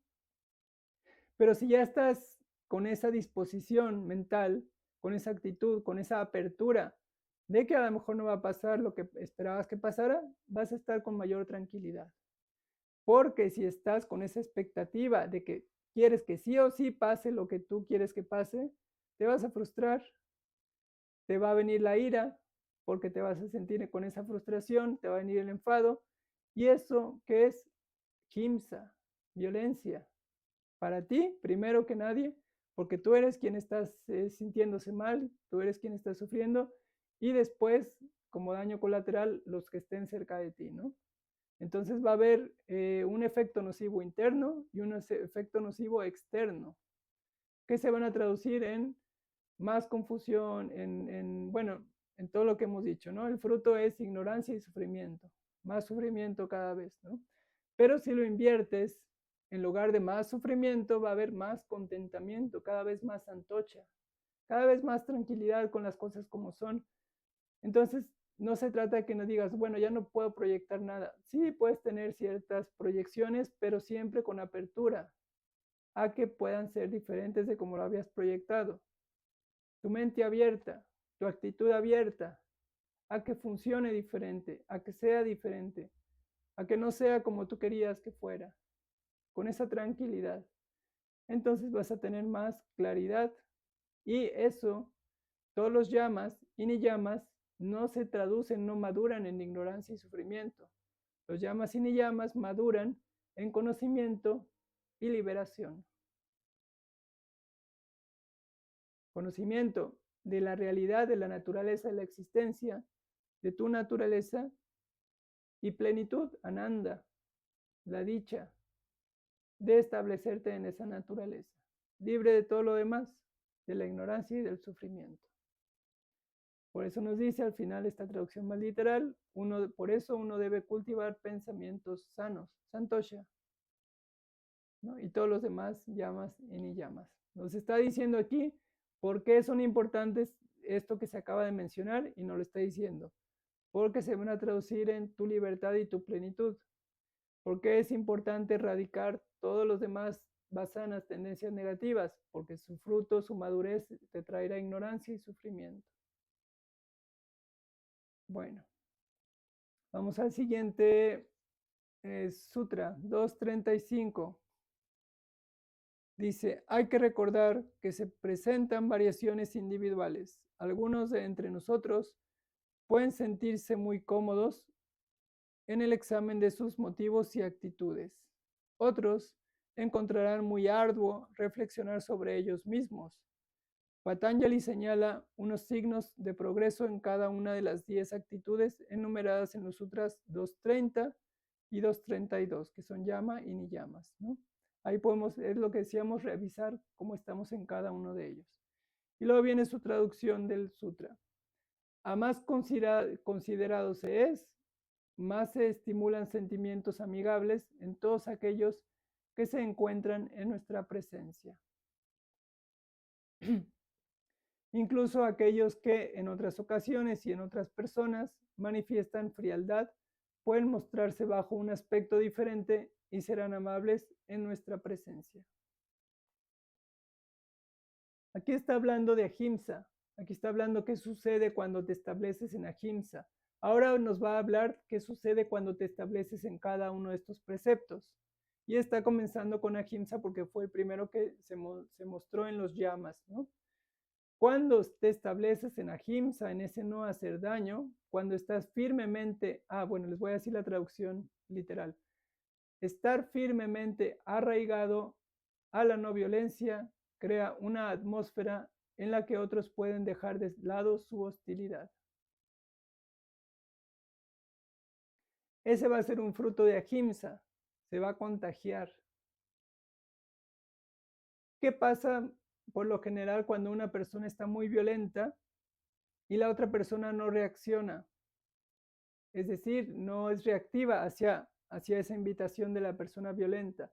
Pero si ya estás con esa disposición mental, con esa actitud, con esa apertura de que a lo mejor no va a pasar lo que esperabas que pasara, vas a estar con mayor tranquilidad. Porque si estás con esa expectativa de que quieres que sí o sí pase lo que tú quieres que pase, te vas a frustrar, te va a venir la ira, porque te vas a sentir con esa frustración, te va a venir el enfado, y eso que es Kimsa, violencia, para ti, primero que nadie, porque tú eres quien estás sintiéndose mal, tú eres quien está sufriendo, y después, como daño colateral, los que estén cerca de ti, ¿no? Entonces va a haber un efecto nocivo interno y un efecto nocivo externo, que se van a traducir en más confusión, bueno, en todo lo que hemos dicho, ¿no? El fruto es ignorancia y sufrimiento, más sufrimiento cada vez, ¿no? Pero si lo inviertes, en lugar de más sufrimiento, va a haber más contentamiento, cada vez más antocha, cada vez más tranquilidad con las cosas como son. Entonces, no se trata de que no digas, bueno, ya no puedo proyectar nada. Sí, puedes tener ciertas proyecciones, pero siempre con apertura a que puedan ser diferentes de como lo habías proyectado. Tu mente abierta, tu actitud abierta a que funcione diferente, a que sea diferente, a que no sea como tú querías que fuera, con esa tranquilidad. Entonces vas a tener más claridad y eso, todos los llamas y ni llamas no se traducen, no maduran en ignorancia y sufrimiento. Los llamas y ni llamas maduran en conocimiento y liberación. Conocimiento de la realidad, de la naturaleza, de la existencia, de tu naturaleza y plenitud, ananda, la dicha de establecerte en esa naturaleza, libre de todo lo demás. de la ignorancia y del sufrimiento. Por eso nos dice al final esta traducción más literal, por eso uno debe cultivar pensamientos sanos, santosha, ¿no? Y todos los demás llamas y ni llamas. Nos está diciendo aquí por qué son importantes esto que se acaba de mencionar y nos lo está diciendo. Porque se van a traducir en tu libertad y tu plenitud. Porque es importante erradicar todos los demás vasanas, tendencias negativas, porque su fruto, su madurez te traerá ignorancia y sufrimiento. Bueno, vamos al siguiente sutra 235. Dice, hay que recordar que se presentan variaciones individuales. Algunos de entre nosotros pueden sentirse muy cómodos en el examen de sus motivos y actitudes. Otros encontrarán muy arduo reflexionar sobre ellos mismos. Patanjali señala unos signos de progreso en cada una de las 10 actitudes enumeradas en los sutras 230 y 232, que son llama y niyamas, ¿no? Ahí podemos, es lo que decíamos, revisar cómo estamos en cada uno de ellos. Y luego viene su traducción del sutra. A más considerado se es, más se estimulan sentimientos amigables en todos aquellos que se encuentran en nuestra presencia. Incluso aquellos que en otras ocasiones y en otras personas manifiestan frialdad pueden mostrarse bajo un aspecto diferente y serán amables en nuestra presencia. Aquí está hablando de ahimsa. Aquí está hablando qué sucede cuando te estableces en ahimsa. Ahora nos va a hablar qué sucede cuando te estableces en cada uno de estos preceptos. Y está comenzando con ahimsa porque fue el primero que se mostró en los yamas, ¿no? Cuando te estableces en ahimsa, en ese no hacer daño, cuando estás firmemente, bueno, les voy a decir la traducción literal. Estar firmemente arraigado a la no violencia crea una atmósfera en la que otros pueden dejar de lado su hostilidad. Ese va a ser un fruto de ahimsa, se va a contagiar. ¿Qué pasa por lo general cuando una persona está muy violenta y la otra persona no reacciona? Es decir, no es reactiva hacia esa invitación de la persona violenta.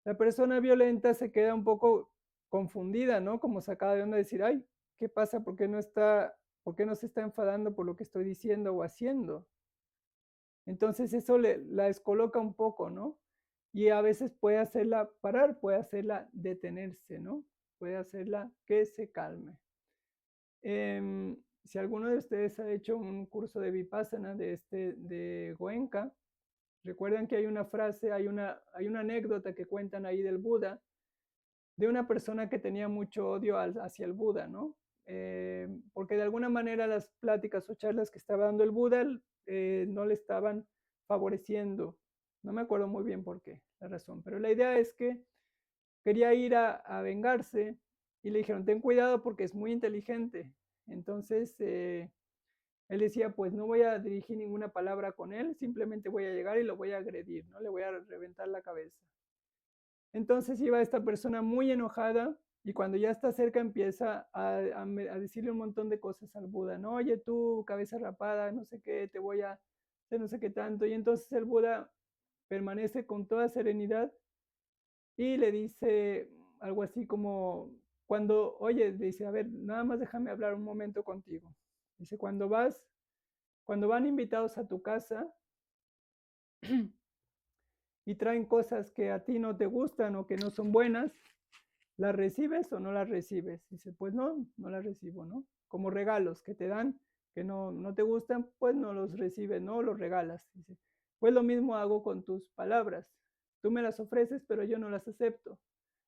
La persona violenta se queda un poco confundida, ¿no? Como sacada de onda, decir, ay, ¿qué pasa? ¿Por qué no se está enfadando por lo que estoy diciendo o haciendo? Entonces eso la descoloca un poco, ¿no? Y a veces puede hacerla parar, puede hacerla detenerse, ¿no? Puede hacerla que se calme. Si alguno de ustedes ha hecho un curso de Vipassana de Goenka, recuerdan que hay una frase, hay una anécdota que cuentan ahí del Buda, de una persona que tenía mucho odio hacia el Buda, ¿no? Porque de alguna manera las pláticas o charlas que estaba dando el Buda no le estaban favoreciendo. No me acuerdo muy bien por qué, la razón, pero la idea es que quería ir a vengarse y le dijeron, ten cuidado porque es muy inteligente. Entonces, él decía, pues no voy a dirigir ninguna palabra con él, simplemente voy a llegar y lo voy a agredir, ¿no? Le voy a reventar la cabeza. Entonces iba esta persona muy enojada y cuando ya está cerca empieza a decirle un montón de cosas al Buda, ¿no? Oye, tú, cabeza rapada, no sé qué, te voy a hacer no sé qué tanto. Y entonces el Buda permanece con toda serenidad y le dice algo así como, oye, dice, a ver, nada más déjame hablar un momento contigo. Dice, cuando van invitados a tu casa y traen cosas que a ti no te gustan o que no son buenas, ¿las recibes o no las recibes? Dice, pues no las recibo, ¿no? Como regalos que te dan que no te gustan, pues no los recibes, no los regalas. Dice, pues lo mismo hago con tus palabras. Tú me las ofreces, pero yo no las acepto.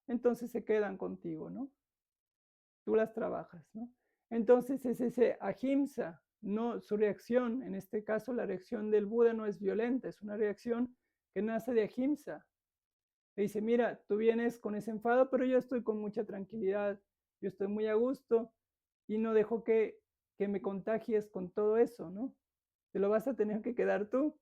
Entonces se quedan contigo, ¿no? Tú las trabajas, ¿no? Entonces es ese ahimsa, no su reacción, en este caso la reacción del Buda no es violenta, es una reacción que nace de ahimsa. Le dice, mira, tú vienes con ese enfado, pero yo estoy con mucha tranquilidad, yo estoy muy a gusto y no dejo que me contagies con todo eso, ¿no? Te lo vas a tener que quedar tú,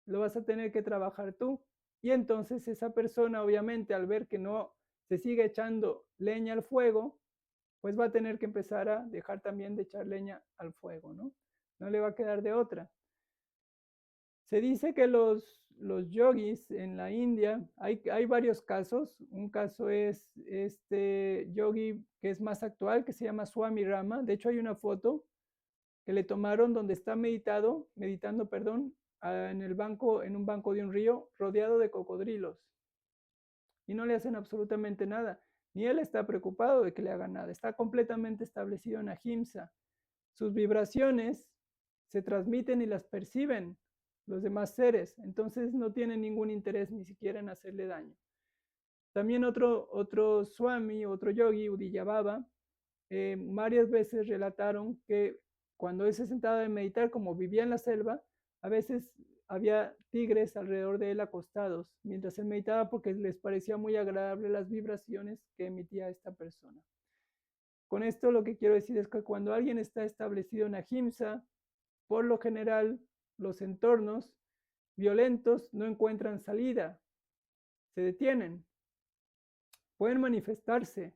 lo vas a tener que trabajar tú. Y entonces esa persona, obviamente, al ver que no se sigue echando leña al fuego, pues va a tener que empezar a dejar también de echar leña al fuego, ¿no? No le va a quedar de otra. Se dice que los yogis en la India, hay varios casos. Un caso es este yogi que es más actual, que se llama Swami Rama. De hecho, hay una foto que le tomaron donde está meditando, perdón, en un banco de un río, rodeado de cocodrilos. Y no le hacen absolutamente nada. Ni él está preocupado de que le hagan nada. Está completamente establecido en ahimsa. Sus vibraciones se transmiten y las perciben los demás seres. Entonces no tienen ningún interés ni siquiera en hacerle daño. También otro Swami, otro yogi, Udiyababa, varias veces relataron que cuando él se sentaba a meditar, como vivía en la selva, a veces había tigres alrededor de él acostados mientras él meditaba porque les parecía muy agradable las vibraciones que emitía esta persona. Con esto lo que quiero decir es que cuando alguien está establecido en ahimsa, por lo general los entornos violentos no encuentran salida, se detienen, pueden manifestarse,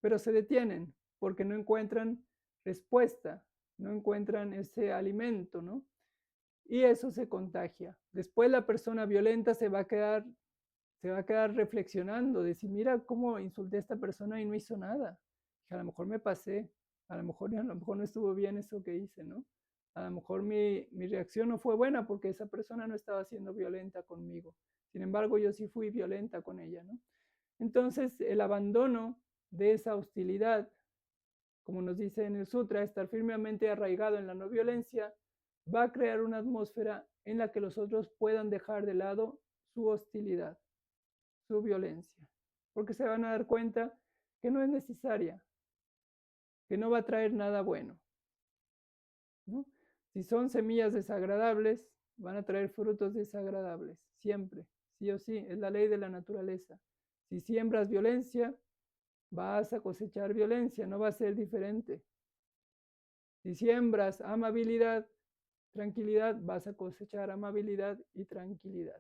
pero se detienen porque no encuentran respuesta, no encuentran ese alimento, ¿no? Y eso se contagia. Después la persona violenta se va a quedar reflexionando, decir, mira cómo insulté a esta persona y no hizo nada. Que a lo mejor me pasé, a lo mejor no estuvo bien eso que hice, ¿no? A lo mejor mi reacción no fue buena porque esa persona no estaba siendo violenta conmigo. Sin embargo, yo sí fui violenta con ella, ¿no? Entonces, el abandono de esa hostilidad, como nos dice en el sutra, estar firmemente arraigado en la no violencia, va a crear una atmósfera en la que los otros puedan dejar de lado su hostilidad, su violencia, porque se van a dar cuenta que no es necesaria, que no va a traer nada bueno, ¿no? Si son semillas desagradables, van a traer frutos desagradables, siempre, sí o sí, es la ley de la naturaleza. Si siembras violencia, vas a cosechar violencia, no va a ser diferente. Si siembras amabilidad, tranquilidad, vas a cosechar amabilidad y tranquilidad.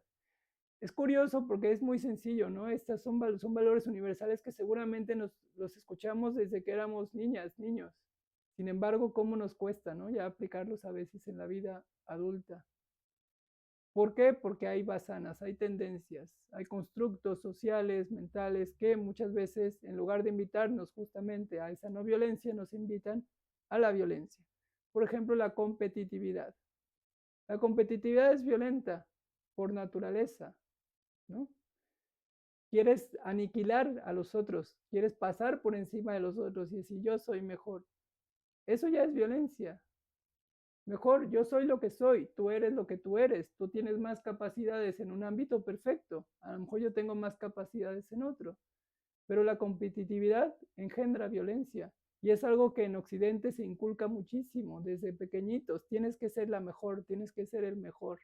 Es curioso porque es muy sencillo, ¿no? Estos son valores universales que seguramente los escuchamos desde que éramos niñas, niños. Sin embargo, ¿cómo nos cuesta, ¿no? Ya aplicarlos a veces en la vida adulta. ¿Por qué? Porque hay basanas, hay tendencias, hay constructos sociales, mentales, que muchas veces, en lugar de invitarnos justamente a esa no violencia, nos invitan a la violencia. Por ejemplo, la competitividad. La competitividad es violenta por naturaleza, ¿no? Quieres aniquilar a los otros, quieres pasar por encima de los otros y decir yo soy mejor. Eso ya es violencia. Mejor, yo soy lo que soy, tú eres lo que tú eres, tú tienes más capacidades en un ámbito perfecto, a lo mejor yo tengo más capacidades en otro, pero la competitividad engendra violencia y es algo que en Occidente se inculca muchísimo desde pequeñitos, tienes que ser la mejor, tienes que ser el mejor,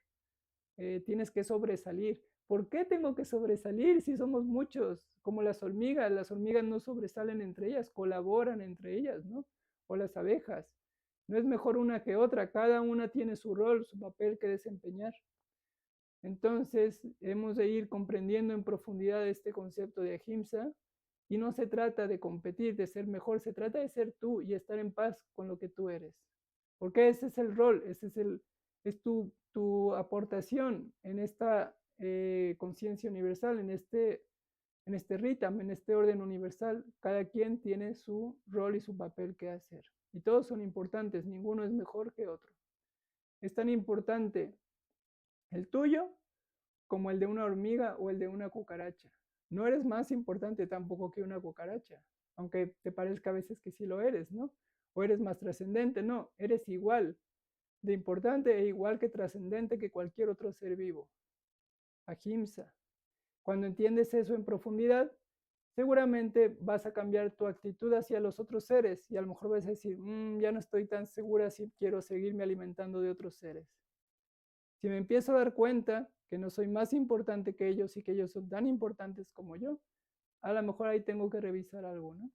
tienes que sobresalir. ¿Por qué tengo que sobresalir si somos muchos? Como las hormigas no sobresalen entre ellas, colaboran entre ellas, ¿no? O las abejas. No es mejor una que otra, cada una tiene su rol, su papel que desempeñar. Entonces, hemos de ir comprendiendo en profundidad este concepto de ahimsa y no se trata de competir, de ser mejor, se trata de ser tú y estar en paz con lo que tú eres. Porque ese es el rol, es tu aportación en esta conciencia universal, en este ritam, en este orden universal. Cada quien tiene su rol y su papel que hacer. Y todos son importantes, ninguno es mejor que otro. Es tan importante el tuyo como el de una hormiga o el de una cucaracha. No eres más importante tampoco que una cucaracha, aunque te parezca a veces que sí lo eres, ¿no? O eres más trascendente, no, eres igual de importante e igual que trascendente que cualquier otro ser vivo. Ahimsa. Cuando entiendes eso en profundidad, seguramente vas a cambiar tu actitud hacia los otros seres y a lo mejor vas a decir, ya no estoy tan segura si quiero seguirme alimentando de otros seres. Si me empiezo a dar cuenta que no soy más importante que ellos y que ellos son tan importantes como yo, a lo mejor ahí tengo que revisar algo, ¿no?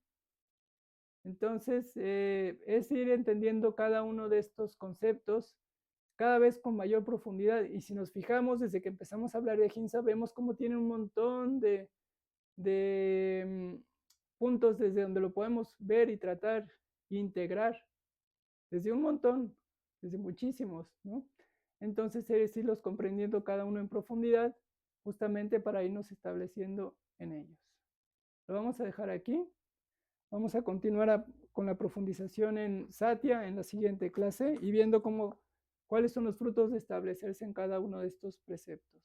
Entonces, es ir entendiendo cada uno de estos conceptos cada vez con mayor profundidad. Y si nos fijamos, desde que empezamos a hablar de ahimsa, vemos cómo tiene un montón de puntos desde donde lo podemos ver y tratar e integrar, desde un montón, desde muchísimos, ¿no? Entonces es irlos comprendiendo cada uno en profundidad, justamente para irnos estableciendo en ellos. Lo vamos a dejar aquí. Vamos a continuar con la profundización en Satya en la siguiente clase y viendo cuáles son los frutos de establecerse en cada uno de estos preceptos.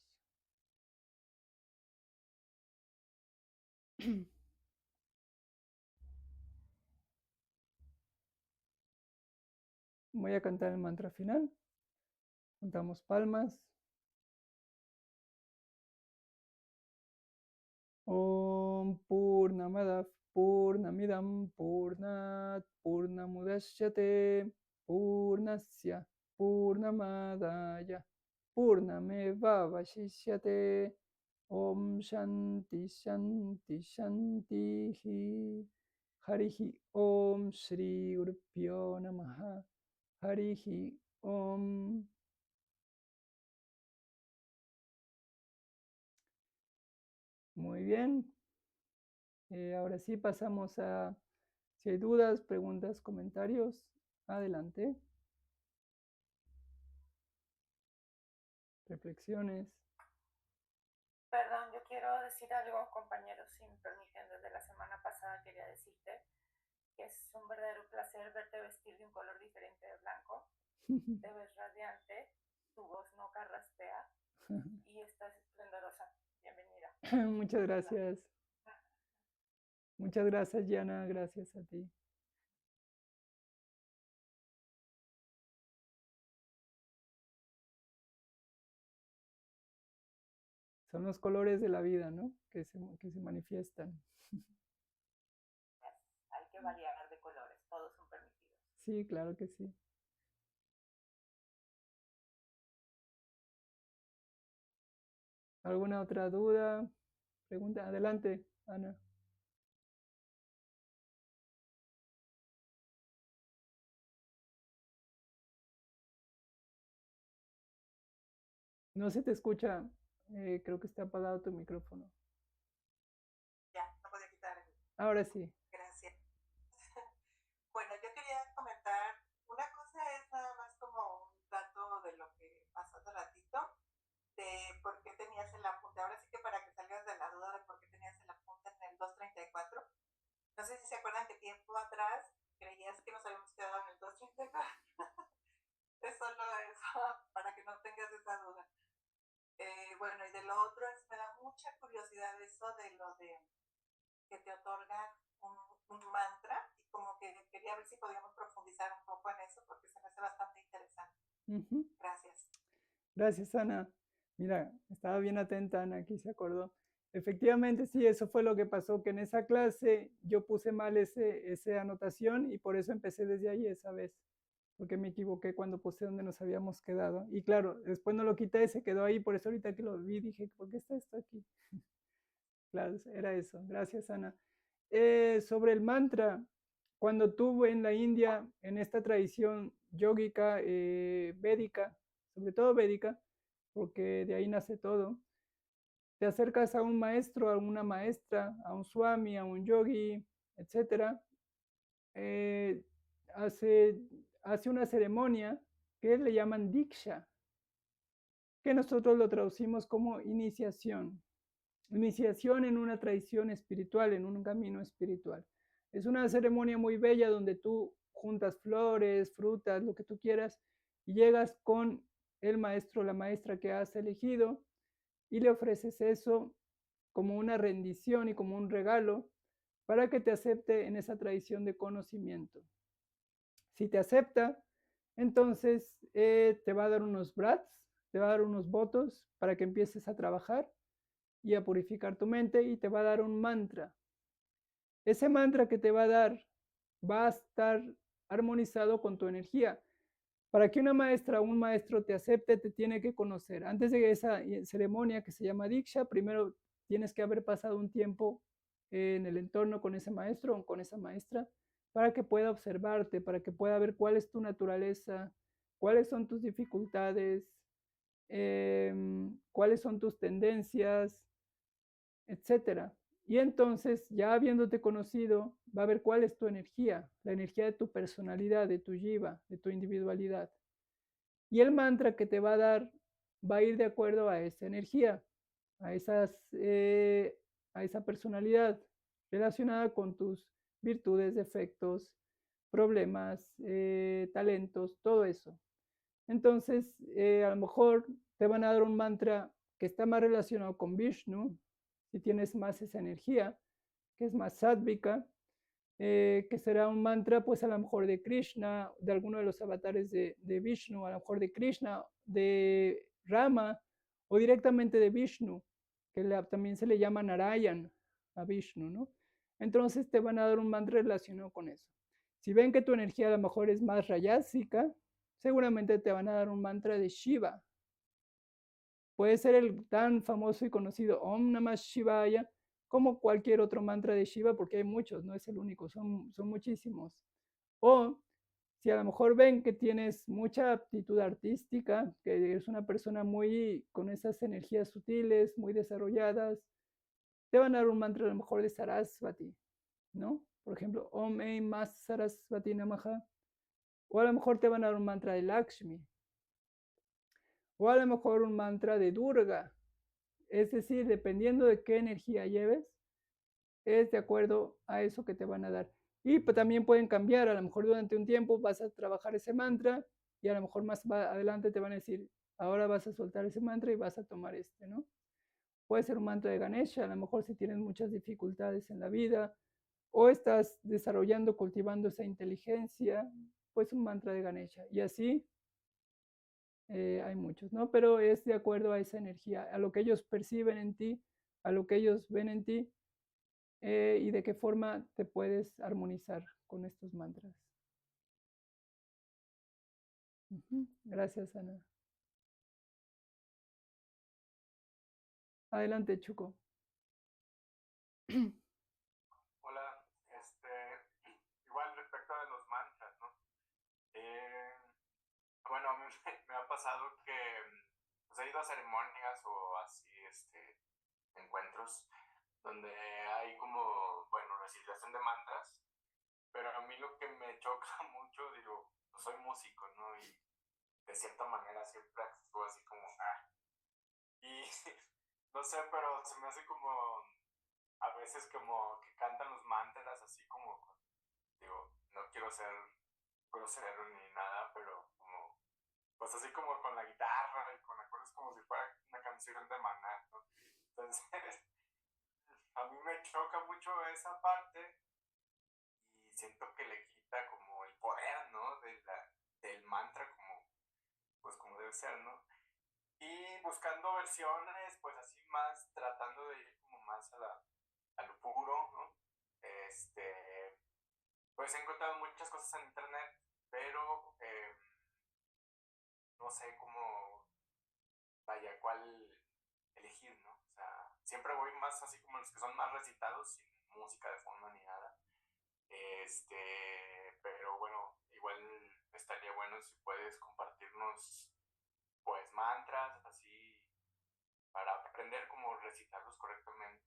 Voy a cantar el mantra final. Juntamos palmas. Om Purnamadav Purnamidam Purnat Purnamudashyate Purnasya Purnamadaya Purnameva Vashishyate Om Shanti Shanti Shanti Harihi Om Shri Gurupyo Namaha Harihi Om. Muy bien. Ahora sí pasamos a, si hay dudas, preguntas, comentarios, adelante. Reflexiones. Perdón, yo quiero decir algo, compañeros, si me permiten. Desde la semana pasada quería decirte que es un verdadero placer verte vestir de un color diferente de blanco. Te ves radiante, tu voz no carraspea y estás esplendorosa. Bienvenida. Muchas gracias. Muchas gracias, Yana. Gracias a ti. Son los colores de la vida, ¿no? Que se manifiestan. Hay que variar de colores, todos son permitidos. Sí, claro que sí. ¿Alguna otra duda? Pregunta. Adelante, Ana. No se te escucha. Creo que está apagado tu micrófono. Ya, no podía quitar. Ahora sí. Gracias. Bueno, yo quería comentar, una cosa es nada más como un dato de lo que pasó hace ratito, de por qué tenías el apunte. Ahora sí que para que salgas de la duda de por qué tenías el apunte en el 234. No sé si se acuerdan que tiempo atrás creías que nos habíamos quedado en el 234. Es solo eso, para que no tengas esa duda. Bueno, y de lo otro es, me da mucha curiosidad eso de lo de que te otorgan un mantra, y como que quería ver si podíamos profundizar un poco en eso porque se me hace bastante interesante. Gracias. Gracias, Ana. Mira, estaba bien atenta, Ana, aquí se acordó. Efectivamente, sí, eso fue lo que pasó, que en esa clase yo puse mal esa anotación y por eso empecé desde ahí esa vez, porque me equivoqué cuando puse donde nos habíamos quedado. Y claro, después no lo quité, se quedó ahí, por eso ahorita que lo vi dije, ¿por qué está esto aquí? Claro, era eso. Gracias, Ana. Sobre el mantra, cuando tú en la India, en esta tradición yógica, védica, sobre todo védica, porque de ahí nace todo, te acercas a un maestro, a una maestra, a un swami, a un yogi, etcétera, eh, hace, hace una ceremonia que le llaman diksha, que nosotros lo traducimos como iniciación. Iniciación en una tradición espiritual, en un camino espiritual. Es una ceremonia muy bella donde tú juntas flores, frutas, lo que tú quieras, y llegas con el maestro, la maestra que has elegido, y le ofreces eso como una rendición y como un regalo para que te acepte en esa tradición de conocimiento. Si te acepta, entonces te va a dar unos brats, te va a dar unos votos para que empieces a trabajar y a purificar tu mente y te va a dar un mantra. Ese mantra que te va a dar va a estar armonizado con tu energía. Para que una maestra o un maestro te acepte, te tiene que conocer. Antes de esa ceremonia que se llama Diksha, primero tienes que haber pasado un tiempo en el entorno con ese maestro o con esa maestra para que pueda observarte, para que pueda ver cuál es tu naturaleza, cuáles son tus dificultades, cuáles son tus tendencias, etcétera. Y entonces, ya habiéndote conocido, va a ver cuál es tu energía, la energía de tu personalidad, de tu jiva, de tu individualidad. Y el mantra que te va a dar va a ir de acuerdo a esa energía, a, a esa personalidad relacionada con tus virtudes, defectos, problemas, talentos, todo eso. Entonces, a lo mejor te van a dar un mantra que está más relacionado con Vishnu, si tienes más esa energía, que es más sádvica, que será un mantra, pues a lo mejor de Krishna, de alguno de los avatares de Vishnu, a lo mejor de Krishna, de Rama, o directamente de Vishnu, que también se le llama Narayan a Vishnu, ¿no? Entonces te van a dar un mantra relacionado con eso. Si ven que tu energía a lo mejor es más rayásica, seguramente te van a dar un mantra de Shiva. Puede ser el tan famoso y conocido Om Namah Shivaya, como cualquier otro mantra de Shiva, porque hay muchos, no es el único, son muchísimos. O si a lo mejor ven que tienes mucha aptitud artística, que eres una persona muy con esas energías sutiles, muy desarrolladas, te van a dar un mantra a lo mejor de Sarasvati, ¿no? Por ejemplo, Om Aim Mas Sarasvati Namaha. O a lo mejor te van a dar un mantra de Lakshmi. O a lo mejor un mantra de Durga. Es decir, dependiendo de qué energía lleves, es de acuerdo a eso que te van a dar. Y pues, también pueden cambiar, a lo mejor durante un tiempo vas a trabajar ese mantra y a lo mejor más adelante te van a decir, ahora vas a soltar ese mantra y vas a tomar este, ¿no? Puede ser un mantra de Ganesha, a lo mejor si tienes muchas dificultades en la vida o estás desarrollando, cultivando esa inteligencia, pues un mantra de Ganesha. Y así hay muchos, ¿no? Pero es de acuerdo a esa energía, a lo que ellos perciben en ti, a lo que ellos ven en ti, y de qué forma te puedes armonizar con estos mantras. Gracias, Ana. Adelante, Chuco. Hola, igual respecto a los mantras, ¿no? Eh, bueno, a mí me ha pasado que pues, he ido a ceremonias o así, encuentros donde hay como, bueno, recitación de mantras, pero a mí lo que me choca mucho, digo, pues soy músico, ¿no? Y de cierta manera siempre actúo así como, y no sé, pero se me hace como, a veces como que cantan los mantras así como, digo, no quiero ser grosero ni nada, pero como, pues así como con la guitarra y con acordes como si fuera una canción de Maná, ¿no? Entonces, a mí me choca mucho esa parte y siento que le quita como el poder, ¿no? Del mantra como, pues como debe ser, ¿no? Y buscando versiones, pues así más, tratando de ir como más a lo puro, ¿no? Pues he encontrado muchas cosas en internet, pero no sé cómo, vaya, cuál elegir, ¿no? O sea, siempre voy más así como los que son más recitados, sin música de fondo ni nada. Pero bueno, igual estaría bueno si puedes compartirnos, pues, mantras, así, para aprender cómo recitarlos correctamente.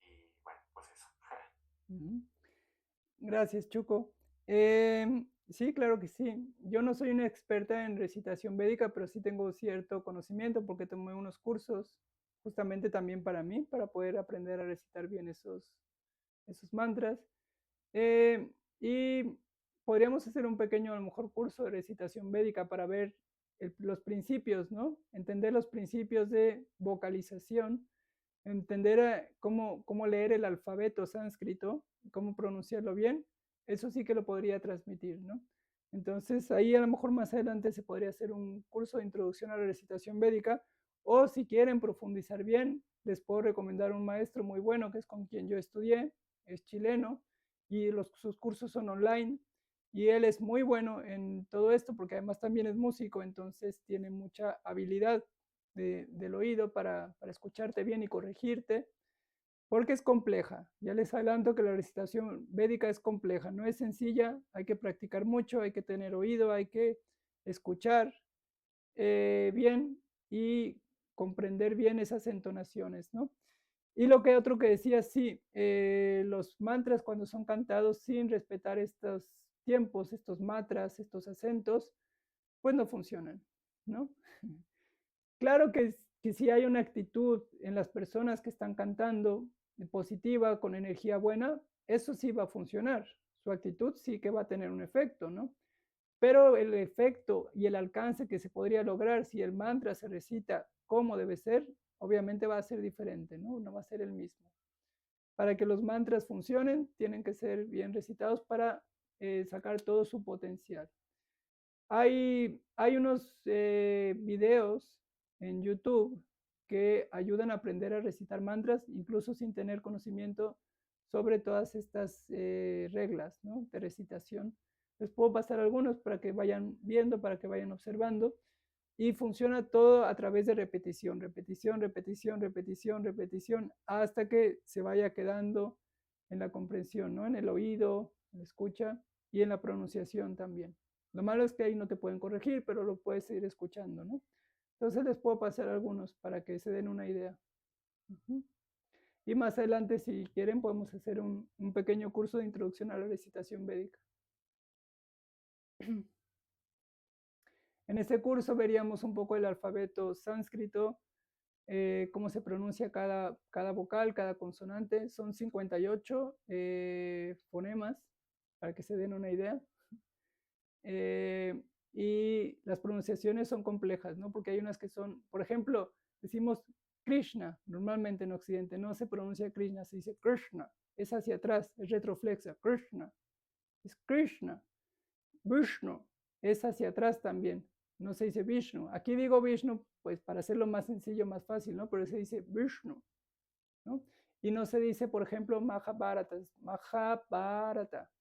Y bueno, pues eso. Gracias, Chuco. Sí, claro que sí. Yo no soy una experta en recitación védica, pero sí tengo cierto conocimiento porque tomé unos cursos justamente también para mí, para poder aprender a recitar bien esos mantras. Y podríamos hacer un pequeño, a lo mejor, curso de recitación védica para ver los principios, ¿no? Entender los principios de vocalización, entender cómo leer el alfabeto sánscrito, cómo pronunciarlo bien, eso sí que lo podría transmitir, ¿no? Entonces ahí a lo mejor más adelante se podría hacer un curso de introducción a la recitación védica, o si quieren profundizar bien, les puedo recomendar un maestro muy bueno que es con quien yo estudié, es chileno, y sus cursos son online, y él es muy bueno en todo esto porque además también es músico, entonces tiene mucha habilidad del oído para escucharte bien y corregirte, porque es compleja. Ya les adelanto que la recitación védica es compleja, no es sencilla, hay que practicar mucho, hay que tener oído, hay que escuchar bien y comprender bien esas entonaciones, ¿no? Y lo que otro que decía, sí, los mantras cuando son cantados sin respetar estos tiempos, estos matras, estos acentos, pues no funcionan, ¿no? Claro que si hay una actitud en las personas que están cantando positiva, con energía buena, eso sí va a funcionar. Su actitud sí que va a tener un efecto, ¿no? Pero el efecto y el alcance que se podría lograr si el mantra se recita como debe ser, obviamente va a ser diferente, ¿no? No va a ser el mismo. Para que los mantras funcionen, tienen que ser bien recitados para sacar todo su potencial. Hay unos videos en YouTube que ayudan a aprender a recitar mantras, incluso sin tener conocimiento sobre todas estas reglas, ¿no?, de recitación. Les puedo pasar algunos para que vayan viendo, para que vayan observando. Y funciona todo a través de repetición, repetición, repetición, repetición, repetición, hasta que se vaya quedando en la comprensión, ¿no?, en el oído, en la escucha y en la pronunciación también. Lo malo es que ahí no te pueden corregir, pero lo puedes seguir escuchando, ¿no? Entonces les puedo pasar algunos para que se den una idea. Y más adelante, si quieren, podemos hacer un pequeño curso de introducción a la recitación védica. En este curso veríamos un poco el alfabeto sánscrito, cómo se pronuncia cada vocal, cada consonante. Son 58 fonemas, para que se den una idea. Y las pronunciaciones son complejas, ¿no? Porque hay unas que son, por ejemplo, decimos Krishna, normalmente en Occidente no se pronuncia Krishna, se dice Krishna, es hacia atrás, es retroflexa, Krishna, es Krishna. Vishnu es hacia atrás también, no se dice Vishnu. Aquí digo Vishnu, pues para hacerlo más sencillo, más fácil, ¿no? Pero se dice Vishnu, ¿no? Y no se dice, por ejemplo, Mahabharata, es Mahabharata.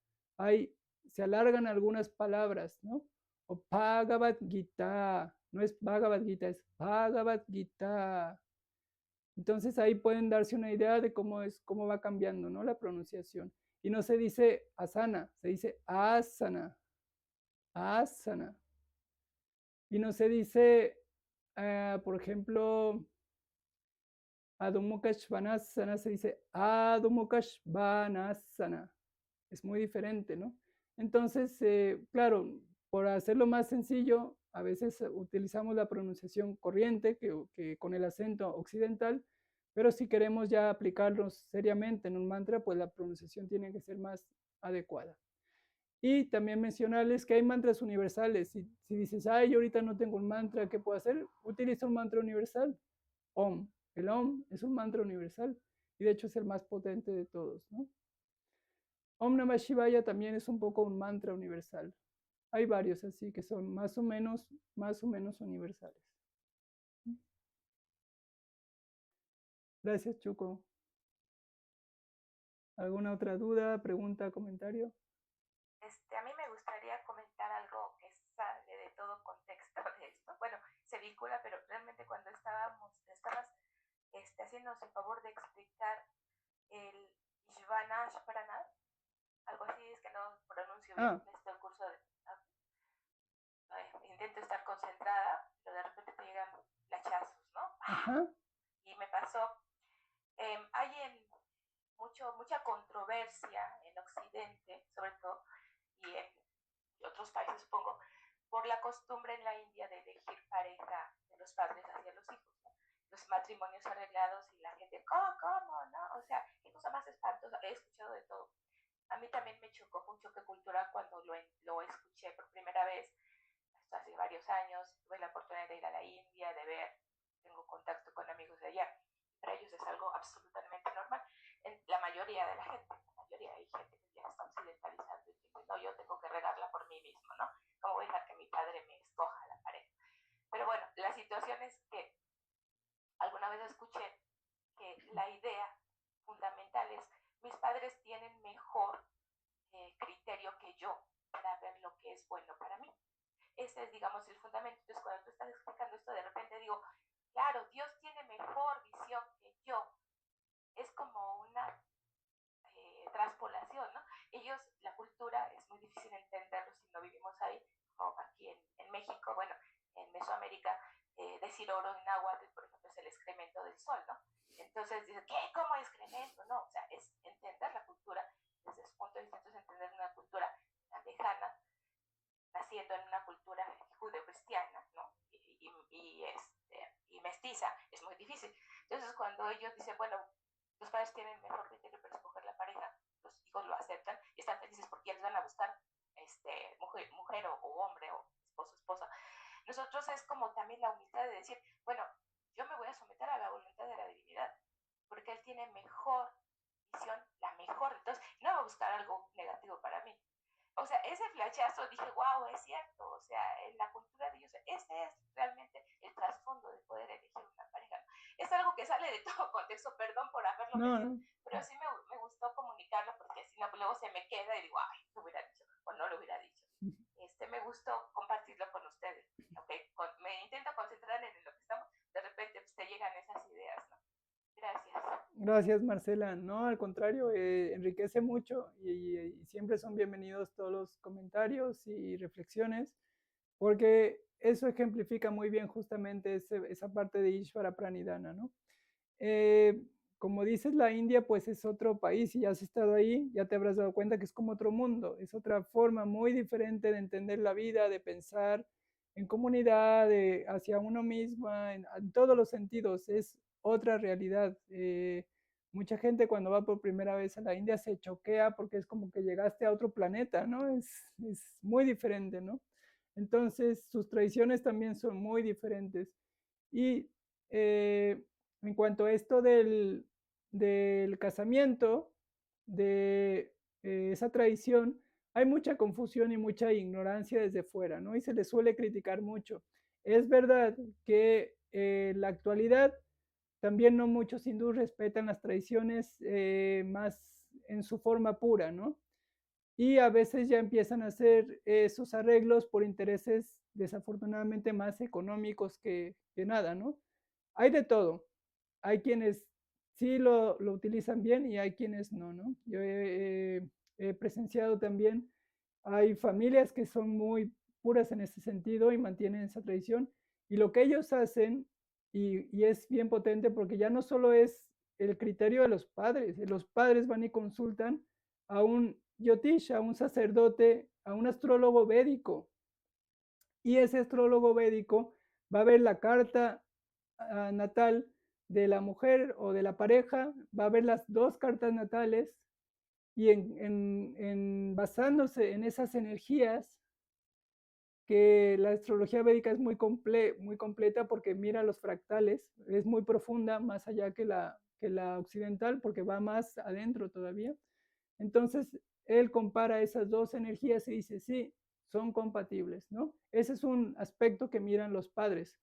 Se alargan algunas palabras, ¿no? O Bhagavad Gita, no es Bhagavad Gita, es Bhagavad Gita. Entonces ahí pueden darse una idea de cómo va cambiando, ¿no?, la pronunciación. Y no se dice asana, se dice asana, asana. Y no se dice, por ejemplo, Adho Mukha Svanasana, se dice Adho Mukha Svanasana. Es muy diferente, ¿no? Entonces, claro, por hacerlo más sencillo, a veces utilizamos la pronunciación corriente que con el acento occidental, pero si queremos ya aplicarlos seriamente en un mantra, pues la pronunciación tiene que ser más adecuada. Y también mencionarles que hay mantras universales. Si dices, ay, yo ahorita no tengo un mantra, ¿qué puedo hacer? Utiliza un mantra universal. Om. El Om es un mantra universal y de hecho es el más potente de todos, ¿no? Om Namah Shivaya también es un poco un mantra universal. Hay varios así que son más o menos universales. Gracias, Chuco. ¿Alguna otra duda, pregunta, comentario? A mí me gustaría comentar algo que sale de todo contexto de esto. Bueno, se vincula, pero realmente cuando estabas haciéndonos el favor de explicar el Ishvana Shprana, algo así, es que no pronuncio bien, necesito el curso de... intento estar concentrada, pero de repente te llegan flachazos, ¿no? Ajá. Y me pasó, hay mucha controversia en Occidente, sobre todo, y en otros países, supongo, por la costumbre en la India de elegir pareja de los padres hacia los hijos, ¿no? Los matrimonios arreglados y la gente, ¿cómo, no? O sea, qué cosa más espantosa. He escuchado de todo. A mí también me chocó, fue un choque cultural cuando lo escuché por primera vez, hasta hace varios años. Tuve la oportunidad de ir a la India, de ver, tengo contacto con amigos de allá. Para ellos es algo absolutamente normal. En la mayoría de la gente, hay gente que ya está occidentalizando y que no, yo tengo que regarla por mí mismo, ¿no? ¿Cómo voy a dejar que mi padre me escoja la pareja? Pero bueno, la situación es que alguna vez escuché que la idea fundamental es, mis padres tienen mejor criterio que yo para ver lo que es bueno para mí. Ese es, digamos, el fundamento. Entonces, cuando tú estás explicando esto, de repente digo, claro, Dios tiene mejor visión que yo. Es como una traspolación, ¿no? Ellos, la cultura es muy difícil entenderlo si no vivimos ahí, como aquí en México, bueno, en Mesoamérica, decir oro en náhuatl, por ejemplo, es el excremento del sol, ¿no? Entonces dice, ¿qué? ¿Cómo es creen esto? No, o sea, es entender la cultura desde su punto de vista, entonces entender una cultura tan lejana, naciendo en una cultura judeocristiana, ¿no? Y mestiza, es muy difícil. Entonces, cuando ellos dicen, bueno, los padres tienen mejor criterio para escoger la pareja, los hijos lo aceptan y están felices porque les van a buscar mujer o hombre o esposo, esposa. Nosotros es como también la humildad de decir, bueno, yo me voy a someter a la voluntad de la divinidad, porque él tiene mejor visión, la mejor. Entonces, no va a buscar algo negativo para mí. O sea, ese flachazo dije, wow, es cierto. O sea, en la cultura de ellos, ese es realmente el trasfondo de poder elegir una pareja. Es algo que sale de todo contexto, perdón por haberlo metido, No, pero sí me gustó comunicarlo porque si no, pues luego se me queda y digo, ay, lo hubiera dicho o no lo hubiera dicho. Me gustó compartirlo con ustedes. Okay. Me intento concentrar en lo que estamos, de repente pues, te llegan esas ideas, ¿no? Gracias. gracias, Marcela. No, al contrario, enriquece mucho y siempre son bienvenidos todos los comentarios y reflexiones, porque eso ejemplifica muy bien justamente esa parte de Ishvara Pranidhana, ¿no? Eh, como dices, la India pues es otro país y ya has estado ahí, ya te habrás dado cuenta que es como otro mundo, es otra forma muy diferente de entender la vida, de pensar en comunidad, hacia uno mismo, en todos los sentidos, es otra realidad. Mucha gente cuando va por primera vez a la India se choquea porque es como que llegaste a otro planeta, ¿no? Es muy diferente, ¿no? Entonces sus tradiciones también son muy diferentes. Y en cuanto a esto del casamiento, de esa tradición, hay mucha confusión y mucha ignorancia desde fuera, ¿no? Y se le suele criticar mucho. Es verdad que en la actualidad también no muchos hindúes respetan las tradiciones más en su forma pura, ¿no? Y a veces ya empiezan a hacer esos arreglos por intereses desafortunadamente más económicos que nada, ¿no? Hay de todo. Hay quienes sí lo utilizan bien y hay quienes no, ¿no? Yo he presenciado también, hay familias que son muy puras en ese sentido y mantienen esa tradición. Y lo que ellos hacen, y es bien potente porque ya no solo es el criterio de los padres van y consultan a un yotish, a un sacerdote, a un astrólogo védico. Y ese astrólogo védico va a ver la carta natal de la mujer o de la pareja, va a ver las dos cartas natales y basándose en esas energías, que la astrología védica es muy completa porque mira los fractales, es muy profunda, más allá que la occidental, porque va más adentro todavía. Entonces, él compara esas dos energías y dice, sí, son compatibles, ¿no? Ese es un aspecto que miran los padres.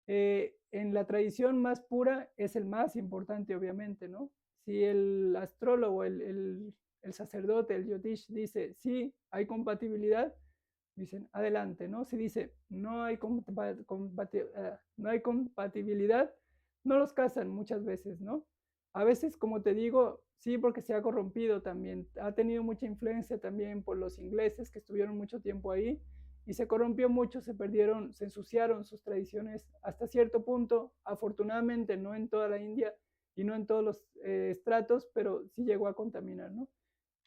En la tradición más pura es el más importante, obviamente, ¿no? Si el astrólogo, el sacerdote, el yotish dice, sí, hay compatibilidad, dicen, adelante, ¿no? Si dice, no hay compatibilidad, no los casan muchas veces, ¿no? A veces, como te digo, sí, porque se ha corrompido también, ha tenido mucha influencia también por los ingleses que estuvieron mucho tiempo ahí y se corrompió mucho, se perdieron, se ensuciaron sus tradiciones hasta cierto punto, afortunadamente no en toda la India y no en todos los estratos, pero sí llegó a contaminar, ¿no?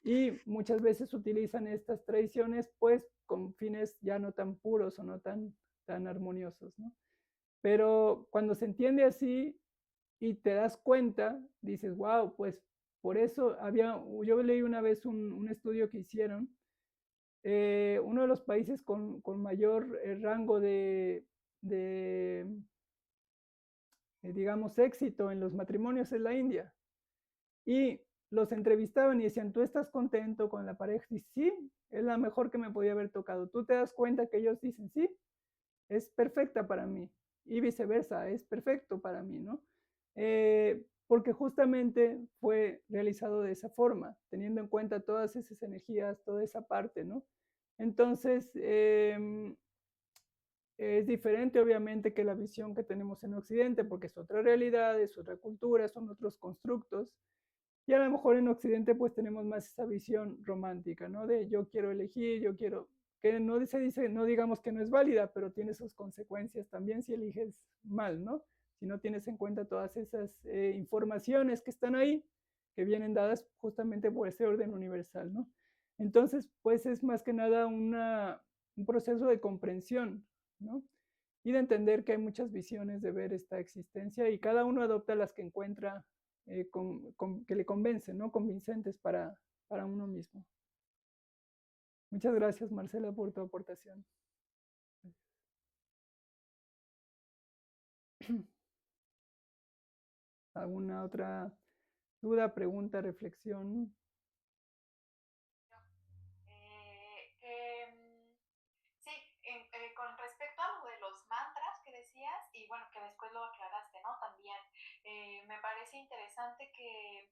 Y muchas veces utilizan estas tradiciones pues con fines ya no tan puros o no tan armoniosos, ¿no? Pero cuando se entiende así y te das cuenta, dices, wow, pues por eso yo leí una vez un estudio que hicieron, uno de los países con mayor rango digamos, éxito en los matrimonios es la India. Y los entrevistaban y decían, ¿tú estás contento con la pareja? Y sí, es la mejor que me podía haber tocado. Tú te das cuenta que ellos dicen, sí, es perfecta para mí. Y viceversa, es perfecto para mí, ¿no? Porque justamente fue realizado de esa forma, teniendo en cuenta todas esas energías, toda esa parte, ¿no? Entonces, es diferente obviamente que la visión que tenemos en Occidente, porque es otra realidad, es otra cultura, son otros constructos. Y a lo mejor en Occidente pues tenemos más esa visión romántica, ¿no? De yo quiero elegir, yo quiero, que no se dice, no digamos que no es válida, pero tiene sus consecuencias también si eliges mal, ¿no? si no tienes en cuenta todas esas informaciones que están ahí, que vienen dadas justamente por ese orden universal, ¿no? Entonces, pues es más que nada un proceso de comprensión, ¿no? Y de entender que hay muchas visiones de ver esta existencia y cada uno adopta las que encuentra que le convencen, ¿no? Convincentes para uno mismo. Muchas gracias, Marcela, por tu aportación. ¿Alguna otra duda, pregunta, reflexión? Sí, con respecto a lo de los mantras que decías, y bueno, que después lo aclaraste, ¿no? También me parece interesante que,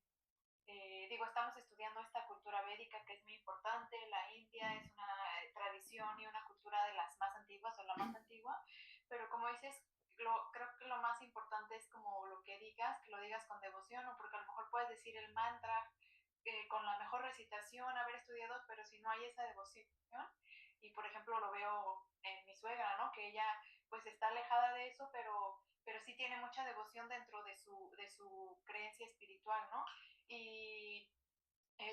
digo, estamos estudiando esta cultura védica que es muy importante. La India es una tradición y una cultura de las más antiguas o la más antigua, pero como dices, creo que lo más importante es como lo que digas, que lo digas con devoción, ¿no? Porque a lo mejor puedes decir el mantra con la mejor recitación, haber estudiado, pero si no hay esa devoción, y por ejemplo lo veo en mi suegra, ¿no? Que ella pues está alejada de eso, pero sí tiene mucha devoción dentro de su creencia espiritual, ¿no? Y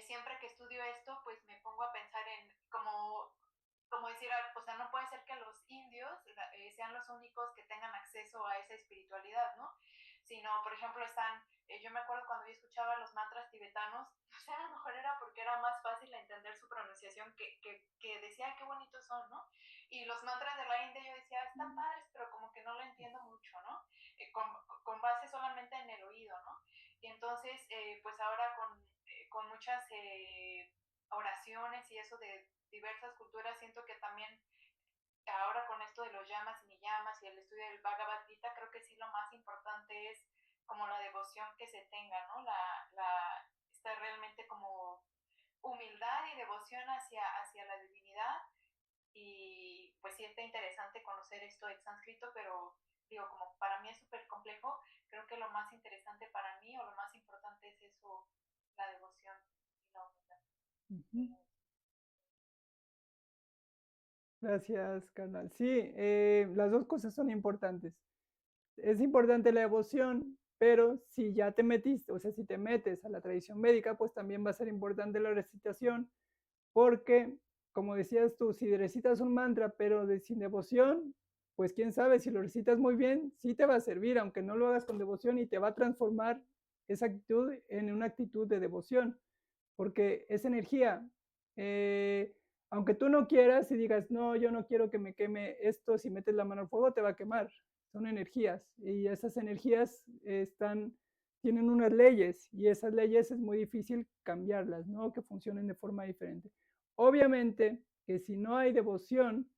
siempre que estudio esto, pues me pongo a pensar en como decir, o sea, no puede ser que los indios sean los únicos que tengan acceso a esa espiritualidad, ¿no? Sino, por ejemplo, yo me acuerdo cuando yo escuchaba los mantras tibetanos, o sea, a lo mejor era porque era más fácil entender su pronunciación que decía qué bonitos son, ¿no? Y los mantras de la India yo decía, están padres, pero como que no lo entiendo mucho, ¿no? Con base solamente en el oído, ¿no? Y entonces, pues ahora con muchas oraciones y eso de diversas culturas, siento que también ahora con esto de los llamas y niyamas y el estudio del Bhagavad Gita, creo que sí lo más importante es como la devoción que se tenga, ¿no? Está realmente como humildad y devoción hacia la divinidad. Y pues sí está interesante conocer esto del sánscrito, pero digo, como para mí es súper complejo, creo que lo más interesante para mí o lo más importante es eso, la devoción y la humildad. Gracias, carnal. Sí, las dos cosas son importantes. Es importante la devoción, pero si ya te metiste, o sea, si te metes a la tradición médica, pues también va a ser importante la recitación, porque, como decías tú, si recitas un mantra, pero sin devoción, pues quién sabe, si lo recitas muy bien, sí te va a servir, aunque no lo hagas con devoción y te va a transformar esa actitud en una actitud de devoción, porque es energía. Aunque tú no quieras y digas, no, yo no quiero que me queme esto, si metes la mano al fuego te va a quemar. Son energías y esas energías tienen unas leyes y esas leyes es muy difícil cambiarlas, ¿no? Que funcionen de forma diferente. Obviamente que si no hay devoción,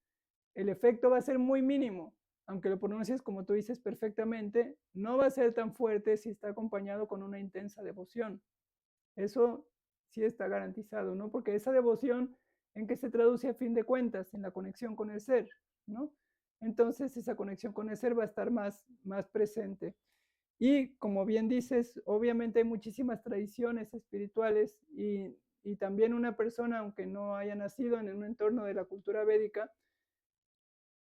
el efecto va a ser muy mínimo, aunque lo pronuncies como tú dices perfectamente, no va a ser tan fuerte si está acompañado con una intensa devoción. Eso sí está garantizado, ¿no? Porque esa devoción, ¿en qué se traduce a fin de cuentas? En la conexión con el ser, ¿no? Entonces esa conexión con el ser va a estar más presente. Y como bien dices, obviamente hay muchísimas tradiciones espirituales y también una persona, aunque no haya nacido en un entorno de la cultura védica,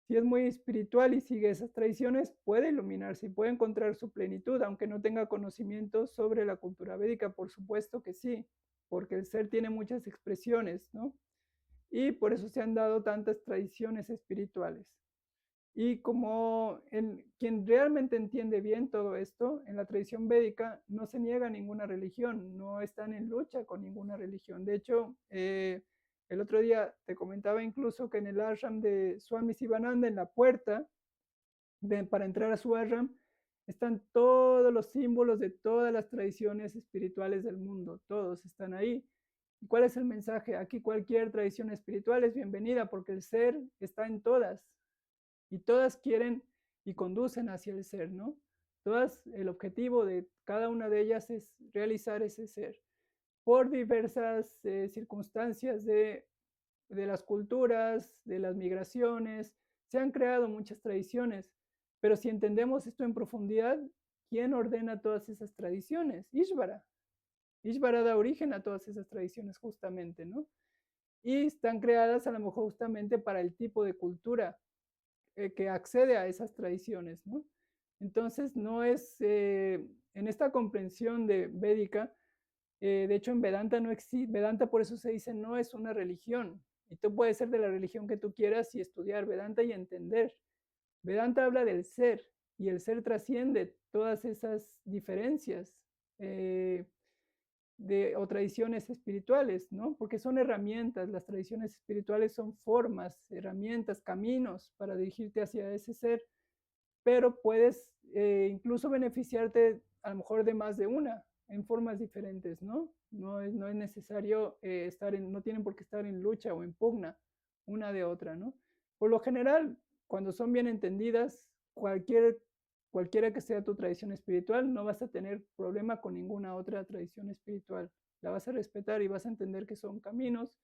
si es muy espiritual y sigue esas tradiciones, puede iluminarse y puede encontrar su plenitud, aunque no tenga conocimiento sobre la cultura védica, por supuesto que sí, porque el ser tiene muchas expresiones, ¿no? Y por eso se han dado tantas tradiciones espirituales. Y como quien realmente entiende bien todo esto, en la tradición védica no se niega ninguna religión, no están en lucha con ninguna religión. De hecho, el otro día te comentaba incluso que en el ashram de Swami Sivananda, en la puerta para entrar a su ashram, están todos los símbolos de todas las tradiciones espirituales del mundo, todos están ahí. ¿Y cuál es el mensaje? Aquí cualquier tradición espiritual es bienvenida porque el ser está en todas y todas quieren y conducen hacia el ser, ¿no? Todas, el objetivo de cada una de ellas es realizar ese ser. Por diversas circunstancias de las culturas, de las migraciones, se han creado muchas tradiciones, pero si entendemos esto en profundidad, ¿quién ordena todas esas tradiciones? Ishvara. Ishvara da origen a todas esas tradiciones justamente, ¿no? Y están creadas a lo mejor justamente para el tipo de cultura que accede a esas tradiciones, ¿no? Entonces, no es, en esta comprensión de védica, de hecho en Vedanta no existe, Vedanta por eso se dice no es una religión. Y tú puedes ser de la religión que tú quieras y estudiar Vedanta y entender. Vedanta habla del ser y el ser trasciende todas esas diferencias o tradiciones espirituales, ¿no? Porque son herramientas, las tradiciones espirituales son formas, herramientas, caminos para dirigirte hacia ese ser, pero puedes incluso beneficiarte a lo mejor de más de una en formas diferentes, ¿no? No es necesario no tienen por qué estar en lucha o en pugna una de otra, ¿no? Por lo general, cuando son bien entendidas, cualquiera que sea tu tradición espiritual, no vas a tener problema con ninguna otra tradición espiritual. La vas a respetar y vas a entender que son caminos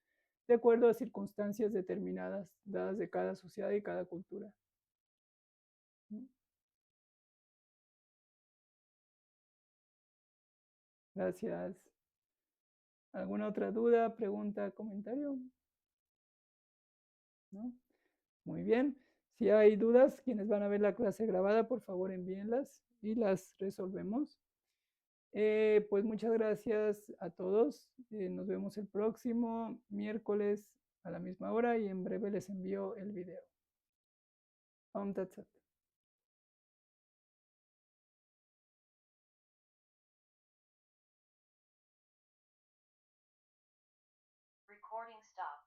de acuerdo a circunstancias determinadas, dadas de cada sociedad y cada cultura. Gracias. ¿Alguna otra duda, pregunta, comentario? ¿No? Muy bien. Si hay dudas, quienes van a ver la clase grabada, por favor envíenlas y las resolvemos. Pues muchas gracias a todos. Nos vemos el próximo miércoles a la misma hora y en breve les envío el video. Om Tat Sat. Recording stopped.